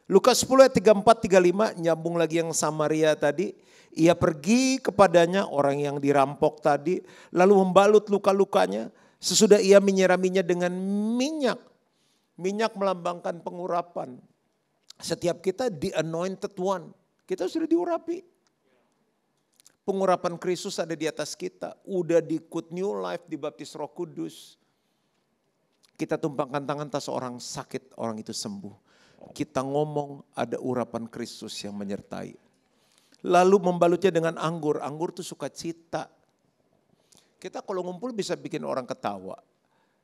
Lukas 10 ayat 34-35 nyambung lagi yang Samaria tadi. Ia pergi kepadanya orang yang dirampok tadi lalu membalut luka-lukanya. Sesudah ia menyiraminya dengan minyak. Minyak melambangkan pengurapan. Setiap kita the anointed one. Kita sudah diurapi. Pengurapan Kristus ada di atas kita. Udah diikut new life, dibaptis Roh Kudus. Kita tumpangkan tangan atas orang sakit, orang itu sembuh. Kita ngomong ada urapan Kristus yang menyertai. Lalu membalutnya dengan anggur. Anggur itu sukacita. Kita kalau ngumpul bisa bikin orang ketawa.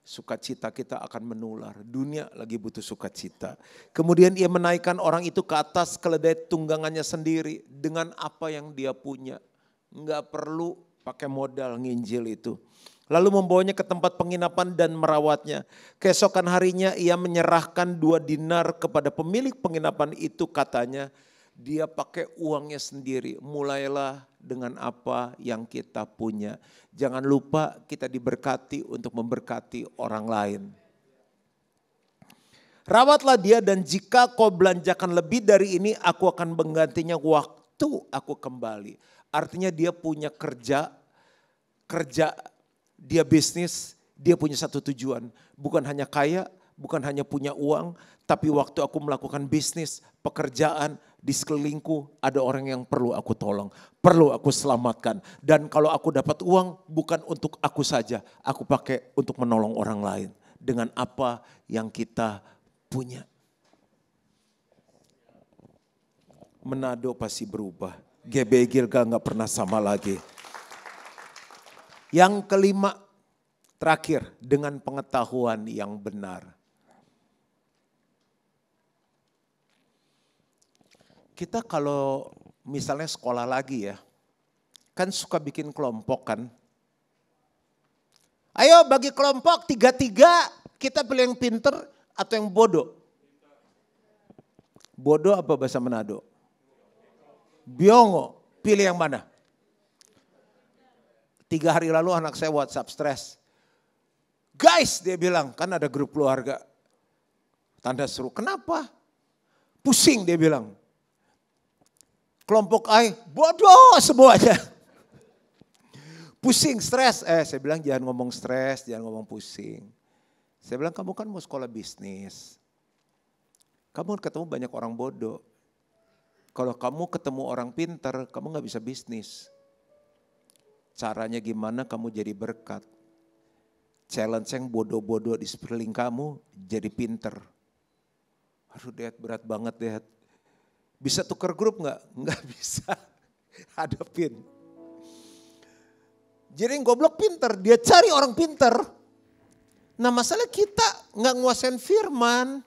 Sukacita kita akan menular. Dunia lagi butuh sukacita. Kemudian ia menaikkan orang itu ke atas keledai tunggangannya sendiri. Dengan apa yang dia punya. Enggak perlu pakai modal nginjil itu. Lalu membawanya ke tempat penginapan dan merawatnya. Keesokan harinya ia menyerahkan 2 dinar kepada pemilik penginapan itu, katanya dia pakai uangnya sendiri. Mulailah dengan apa yang kita punya. Jangan lupa kita diberkati untuk memberkati orang lain. Rawatlah dia dan jika kau belanjakan lebih dari ini aku akan menggantinya waktu aku kembali. Artinya dia punya kerja dia bisnis, dia punya satu tujuan. Bukan hanya kaya, bukan hanya punya uang, tapi waktu aku melakukan bisnis, pekerjaan, di sekelilingku ada orang yang perlu aku tolong, perlu aku selamatkan. Dan kalau aku dapat uang bukan untuk aku saja, aku pakai untuk menolong orang lain. Dengan apa yang kita punya. Manado pasti berubah. GBI Gilgal gak pernah sama lagi. Yang kelima, terakhir, dengan pengetahuan yang benar. Kita kalau misalnya sekolah lagi ya, kan suka bikin kelompok kan. Ayo bagi kelompok 3-3, kita pilih yang pinter atau yang bodoh. Bodoh apa bahasa Manado? Biongo, pilih yang mana? 3 hari lalu anak saya WhatsApp stres. Guys, dia bilang, kan ada grup keluarga. Tanda seru, kenapa? Pusing dia bilang. Kelompok A, bodoh semuanya. Pusing, stres. Saya bilang jangan ngomong stres, jangan ngomong pusing. Saya bilang kamu kan mau sekolah bisnis. Kamu ketemu banyak orang bodoh. Kalau kamu ketemu orang pintar, kamu gak bisa bisnis. Caranya gimana kamu jadi berkat. Challenge yang bodoh-bodoh di sekeliling kamu jadi pinter. Aduh Dad, berat banget Dad. Bisa tukar grup gak? Nggak bisa. Hadapin. Jadi yang goblok pinter, dia cari orang pinter. Nah masalah kita gak nguasain firman.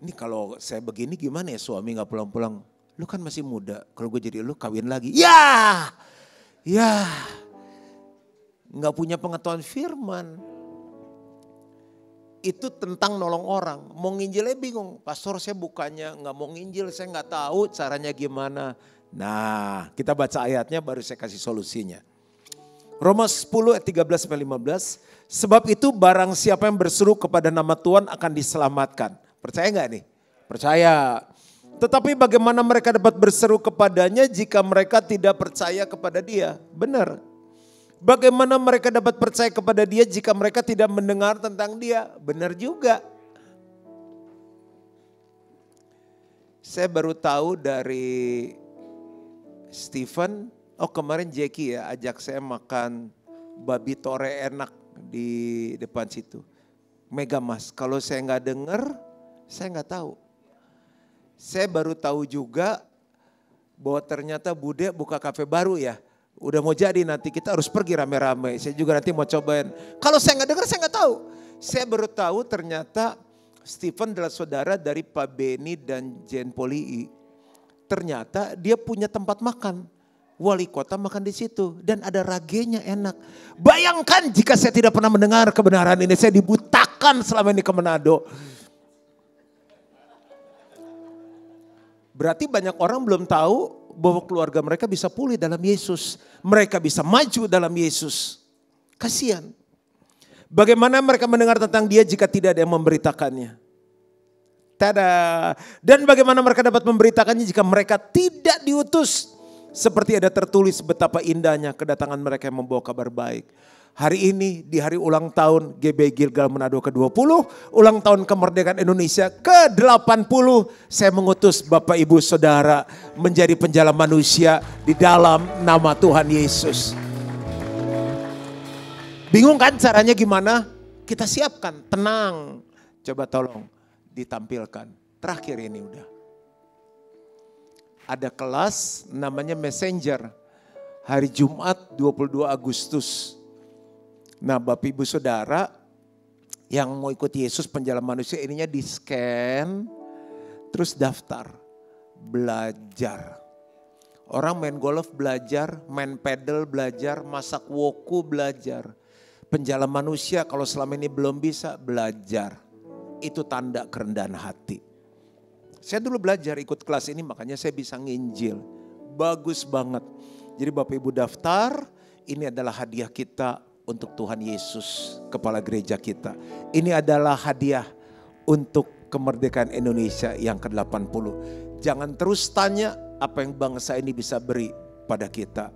Ini kalau saya begini gimana ya suami gak pulang-pulang. Lu kan masih muda, kalau gue jadi lu kawin lagi. Ya, nggak punya pengetahuan firman. Itu tentang nolong orang. Mau nginjilnya bingung, pastor saya bukannya nggak mau nginjil, saya nggak tahu caranya gimana. Nah, kita baca ayatnya baru saya kasih solusinya. Roma 10 ayat 13-15. Sebab itu barang siapa yang berseru kepada nama Tuhan akan diselamatkan. Percaya nggak nih? Percaya. Tetapi bagaimana mereka dapat berseru kepadanya jika mereka tidak percaya kepada dia? Benar. Bagaimana mereka dapat percaya kepada dia jika mereka tidak mendengar tentang dia? Benar juga. Saya baru tahu dari Stephen, kemarin Jackie ya ajak saya makan babi tore enak di depan situ. Mega Mas, kalau saya nggak dengar, saya nggak tahu. Saya baru tahu juga bahwa ternyata Bude buka kafe baru ya. Udah mau jadi nanti kita harus pergi rame-rame. Saya juga nanti mau cobain. Kalau saya nggak dengar saya nggak tahu. Saya baru tahu ternyata Stephen adalah saudara dari Pak Beni dan Jen Polii. Ternyata dia punya tempat makan. Wali kota makan di situ dan ada ragenya enak. Bayangkan jika saya tidak pernah mendengar kebenaran ini, saya dibutakan selama ini ke Manado. Berarti banyak orang belum tahu bahwa keluarga mereka bisa pulih dalam Yesus. Mereka bisa maju dalam Yesus. Kasihan. Bagaimana mereka mendengar tentang dia jika tidak ada yang memberitakannya? Tada. Dan bagaimana mereka dapat memberitakannya jika mereka tidak diutus? Seperti ada tertulis betapa indahnya kedatangan mereka yang membawa kabar baik. Hari ini di hari ulang tahun GBI Gilgal Manado ke-20, ulang tahun kemerdekaan Indonesia ke-80, saya mengutus Bapak Ibu Saudara menjadi penjala manusia di dalam nama Tuhan Yesus. Bingung kan caranya gimana? Kita siapkan, tenang. Coba tolong ditampilkan. Terakhir ini udah. Ada kelas namanya Messenger. Hari Jumat 22 Agustus. Nah Bapak Ibu Saudara yang mau ikut Yesus penjala manusia ininya di scan. Terus daftar. Belajar. Orang main golf belajar, main pedal belajar, masak woku belajar. Penjala manusia kalau selama ini belum bisa belajar. Itu tanda kerendahan hati. Saya dulu belajar ikut kelas ini makanya saya bisa nginjil. Bagus banget. Jadi Bapak Ibu daftar, ini adalah hadiah kita untuk Tuhan Yesus, kepala gereja kita. Ini adalah hadiah untuk kemerdekaan Indonesia yang ke-80. Jangan terus tanya apa yang bangsa ini bisa beri pada kita.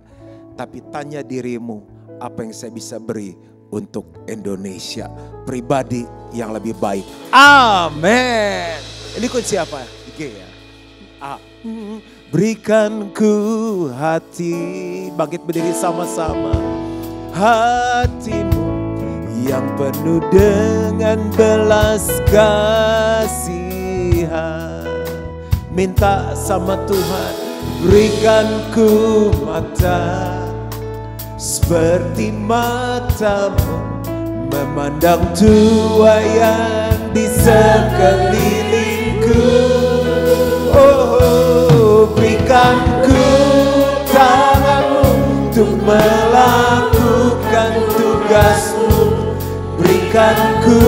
Tapi tanya dirimu, apa yang saya bisa beri untuk Indonesia, pribadi yang lebih baik. Amin. Ini kunci apa? G ya. A. Berikan ku hati, bangkit berdiri sama-sama. Hatimu yang penuh dengan belas kasihan. Minta sama Tuhan, berikan ku mata seperti matamu memandang tua yang di sekelilingku. Oh, berikan ku tanganmu untuk melakukan tugasmu. Berikan ku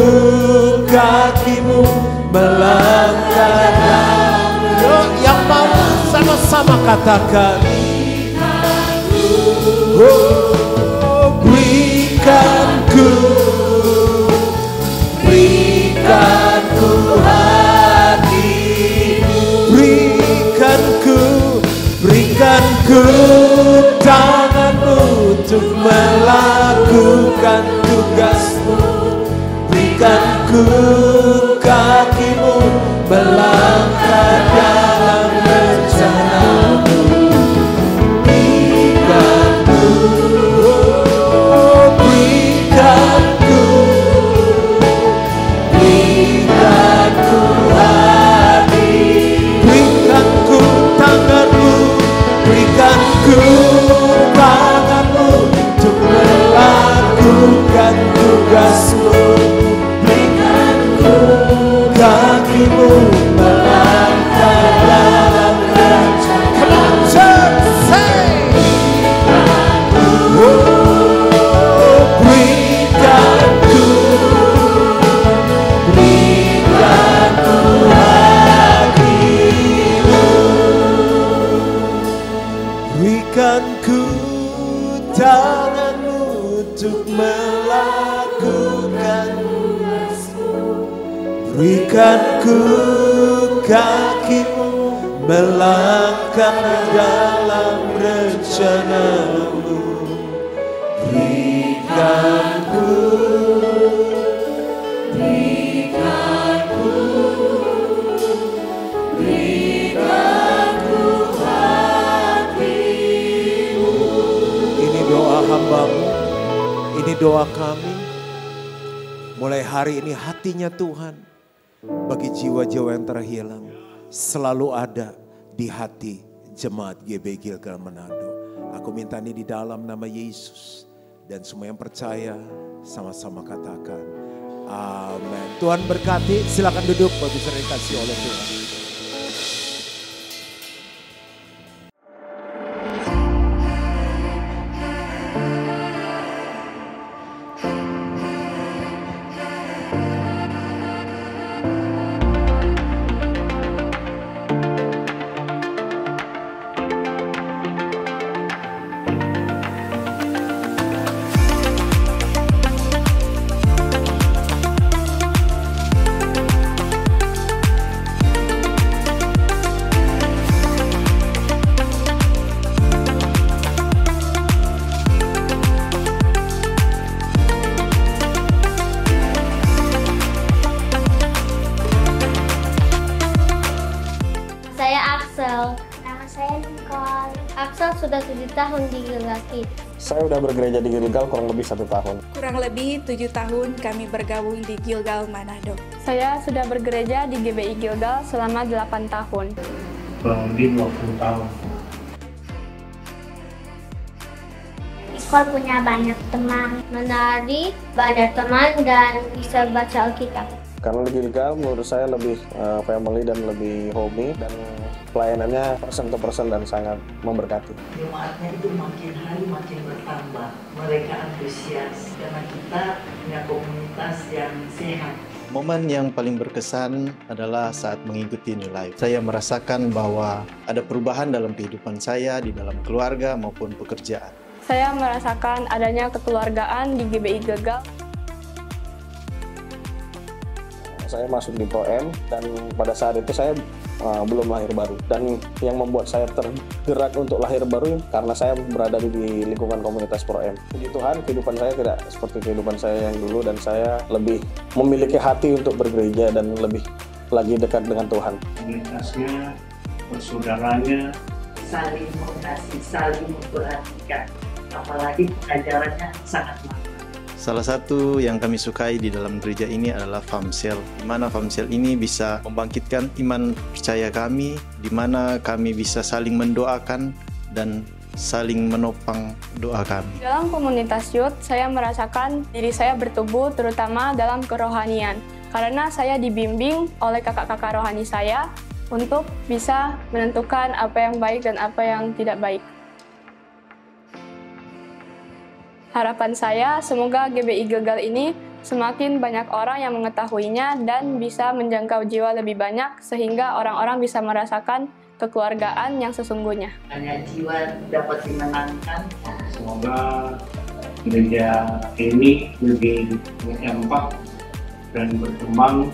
kakimu melangkah dalam. Yang mau sama-sama katakan. Oh, berikan ku hatimu, berikan ku tanganmu untuk melakukan tugasmu. Berikan ku kakimu melangkah dalam rencanamu. Tanganmu untuk melakukan tugasmu. Berikan ku kakimu melangkah dalam rencana. Come on, church, say. Oh, berikan ku hatimu. Berikan ku tanganmu untuk melakukan. Berikan ku kakimu melangkah dalam rencanamu. Berikan ku hambamu, ini doa kami. Mulai hari ini hatinya Tuhan bagi jiwa-jiwa yang terhilang selalu ada di hati jemaat GBI Gilgal Manado. Aku minta ini di dalam nama Yesus. Dan semua yang percaya sama-sama katakan amin. Tuhan berkati, silakan duduk bagi saudara dikasihi oleh Tuhan. Gilgal. Nama saya Nicole. Axel sudah 7 tahun di Gilgal Kids. Saya udah bergereja di Gilgal kurang lebih 1 tahun. Kurang lebih 7 tahun kami bergabung di Gilgal Manado. Saya sudah bergereja di GBI Gilgal selama 8 tahun. Kurang lebih 20 tahun. Nicole punya banyak teman, menari, banyak teman, dan bisa baca Alkitab. Karena di Gilgal menurut saya lebih family dan lebih homey, dan pelayanannya person to person dan sangat memberkati. Jemaatnya itu makin hari makin bertambah, mereka antusias karena kita punya komunitas yang sehat. Momen yang paling berkesan adalah saat mengikuti New Life. Saya merasakan bahwa ada perubahan dalam kehidupan saya, di dalam keluarga maupun pekerjaan. Saya merasakan adanya kekeluargaan di GBI Gilgal. Saya masuk di Pro-M dan pada saat itu saya belum lahir baru. Dan yang membuat saya tergerak untuk lahir baru karena saya berada di lingkungan komunitas Pro-M. Puji Tuhan, kehidupan saya tidak seperti kehidupan saya yang dulu dan saya lebih memiliki hati untuk bergereja dan lebih lagi dekat dengan Tuhan. Komunitasnya, persaudaranya, saling mengasihi, saling memperhatikan. Apalagi pengajarannya sangat mantap. Salah satu yang kami sukai di dalam gereja ini adalah FAMSEL, di mana FAMSEL ini bisa membangkitkan iman percaya kami, di mana kami bisa saling mendoakan dan saling menopang doa kami. Dalam komunitas youth, saya merasakan diri saya bertumbuh terutama dalam kerohanian, karena saya dibimbing oleh kakak-kakak rohani saya untuk bisa menentukan apa yang baik dan apa yang tidak baik. Harapan saya, semoga GBI Gilgal ini semakin banyak orang yang mengetahuinya dan bisa menjangkau jiwa lebih banyak sehingga orang-orang bisa merasakan kekeluargaan yang sesungguhnya. Banyak jiwa dapat dimenangkan. Semoga gereja ini lebih berdampak dan berkembang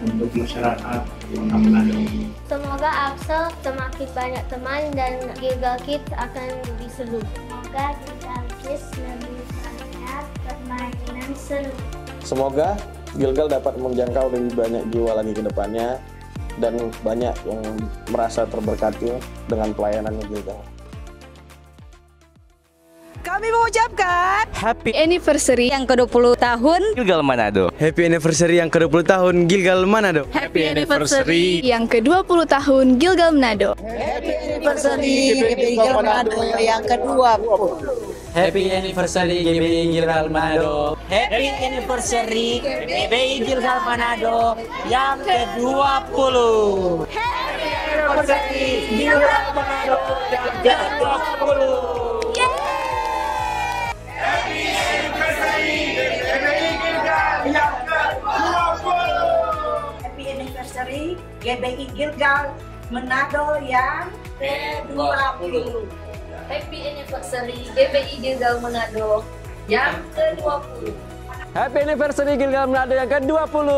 untuk masyarakat Kota Manado. Semoga Axel semakin banyak teman dan Gilgal Kids akan lebih seru. Semoga Gilgal Kids lebih banyak permainan seru. Semoga Gilgal dapat menjangkau lebih banyak jiwa lagi ke depannya dan banyak yang merasa terberkati dengan pelayanan Gilgal. Kami mengucapkan Happy Anniversary yang ke-20 tahun Gilgal Manado. Happy Anniversary yang ke-20 tahun Gilgal Manado. Happy Anniversary yang ke-20 tahun Gilgal Manado. Happy Anniversary Gilgal Manado yang ke-20. Happy Anniversary GBI Gilgal Manado. Happy Anniversary GBI Gilgal Manado yang ke-20. Happy Anniversary Gilgal Manado yang ke-20. Happy Anniversary GBI Gilgal Manado yang ke-20. Happy Anniversary GBI Gilgal Manado yang ke-20. Happy Anniversary Gilgal Manado yang ke-20.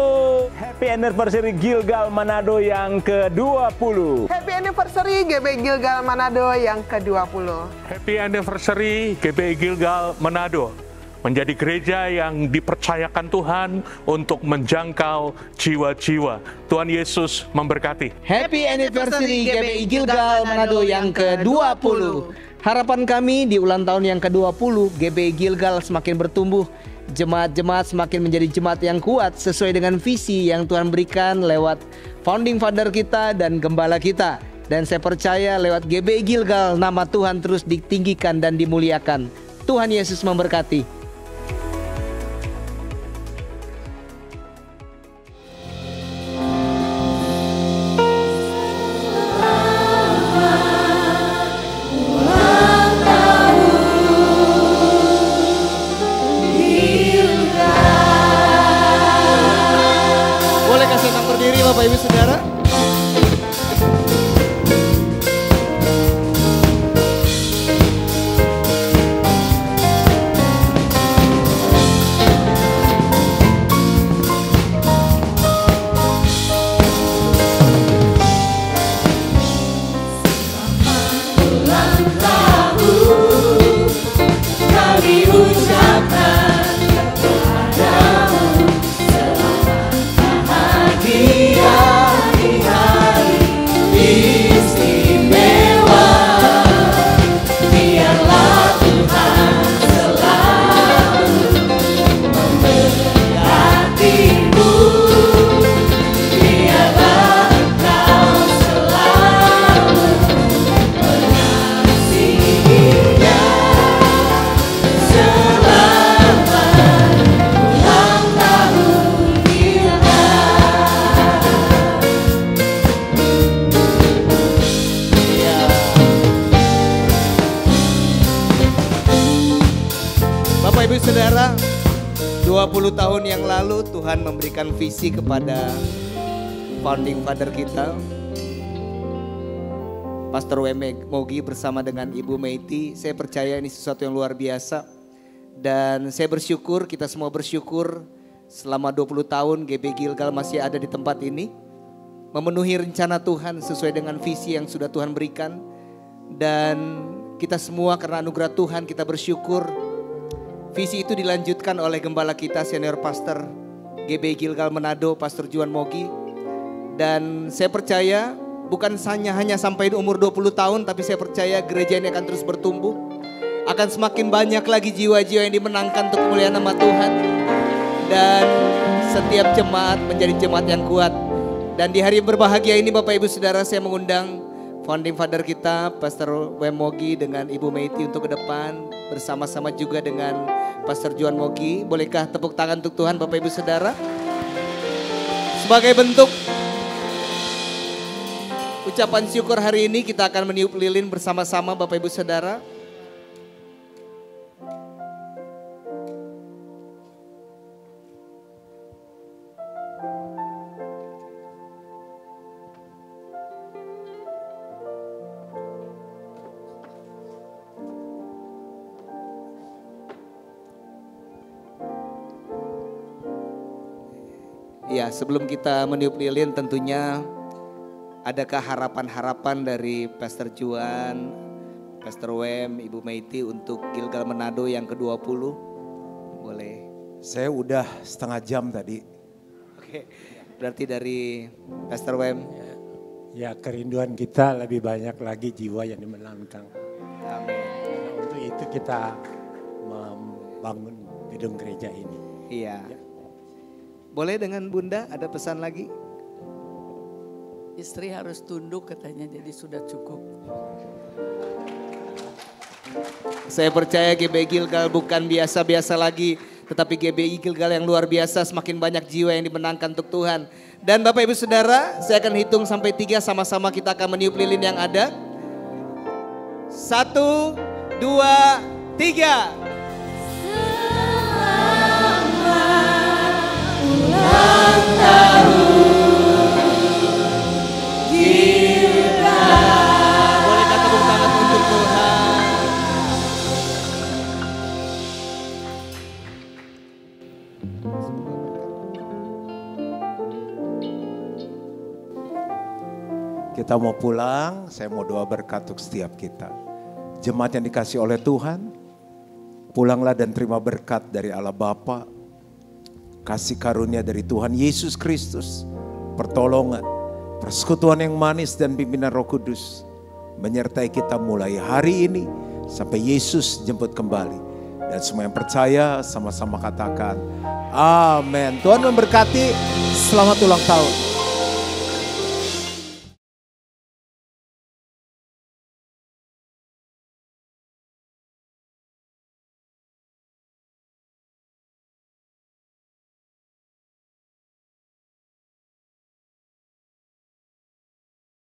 Happy Anniversary Gilgal Manado yang ke-20. Happy Anniversary GBI Gilgal Manado yang ke-20. Happy Anniversary GBI Gilgal Manado, menjadi gereja yang dipercayakan Tuhan untuk menjangkau jiwa-jiwa. Tuhan Yesus memberkati. Happy Anniversary GBI Gilgal Manado yang ke-20. Harapan kami di ulang tahun yang ke-20, GBI Gilgal semakin bertumbuh. Jemaat-jemaat semakin menjadi jemaat yang kuat sesuai dengan visi yang Tuhan berikan lewat founding father kita dan gembala kita. Dan saya percaya lewat GBI Gilgal nama Tuhan terus ditinggikan dan dimuliakan. Tuhan Yesus memberkati. Bolehkah senang berdiri Bapak Ibu Saudara? Saudara, 20 tahun yang lalu Tuhan memberikan visi kepada founding father kita, Pastor W. Mogi bersama dengan Ibu Meiti. Saya percaya ini sesuatu yang luar biasa. Dan saya bersyukur, kita semua bersyukur selama 20 tahun GB Gilgal masih ada di tempat ini. Memenuhi rencana Tuhan sesuai dengan visi yang sudah Tuhan berikan. Dan kita semua karena anugerah Tuhan kita bersyukur. Visi itu dilanjutkan oleh gembala kita senior pastor GB Gilgal Manado, Pastor Juan Mogi. Dan saya percaya bukan hanya sampai umur 20 tahun, tapi saya percaya gereja ini akan terus bertumbuh. Akan semakin banyak lagi jiwa-jiwa yang dimenangkan untuk kemuliaan nama Tuhan. Dan setiap jemaat menjadi jemaat yang kuat. Dan di hari yang berbahagia ini Bapak Ibu Saudara, saya mengundang founding father kita Pastor W. Mogi dengan Ibu Meiti untuk ke depan. Bersama-sama juga dengan Pastor Juan Mogi. Bolehkah tepuk tangan untuk Tuhan Bapak Ibu Saudara? Sebagai bentuk ucapan syukur hari ini kita akan meniup lilin bersama-sama Bapak Ibu Saudara. Ya, sebelum kita meniup lilin tentunya adakah harapan-harapan dari Pastor Juan, Pastor Wem, Ibu Meiti untuk Gilgal Manado yang ke-20? Boleh. Saya udah setengah jam tadi. Oke, berarti dari Pastor Wem. Ya, kerinduan kita lebih banyak lagi jiwa yang dimenangkan. Amin. Untuk itu kita membangun gedung gereja ini. Iya. Boleh dengan Bunda ada pesan lagi? Istri harus tunduk katanya, jadi sudah cukup. Saya percaya GBI Gilgal bukan biasa-biasa lagi, tetapi GBI Gilgal yang luar biasa, semakin banyak jiwa yang dimenangkan untuk Tuhan. Dan Bapak Ibu Saudara, saya akan hitung sampai 3, sama-sama kita akan meniup lilin yang ada. 1, 2, 3. Ulang tahun Gilgal. Bolehkah tepuk tangan untuk Tuhan? Kita mau pulang, saya mau doa berkat untuk setiap kita. Jemaat yang dikasih oleh Tuhan, pulanglah dan terima berkat dari Allah Bapa, kasih karunia dari Tuhan Yesus Kristus, pertolongan, persekutuan yang manis dan pimpinan Roh Kudus menyertai kita mulai hari ini sampai Yesus jemput kembali. Dan semua yang percaya sama-sama katakan amin. Tuhan memberkati, selamat ulang tahun.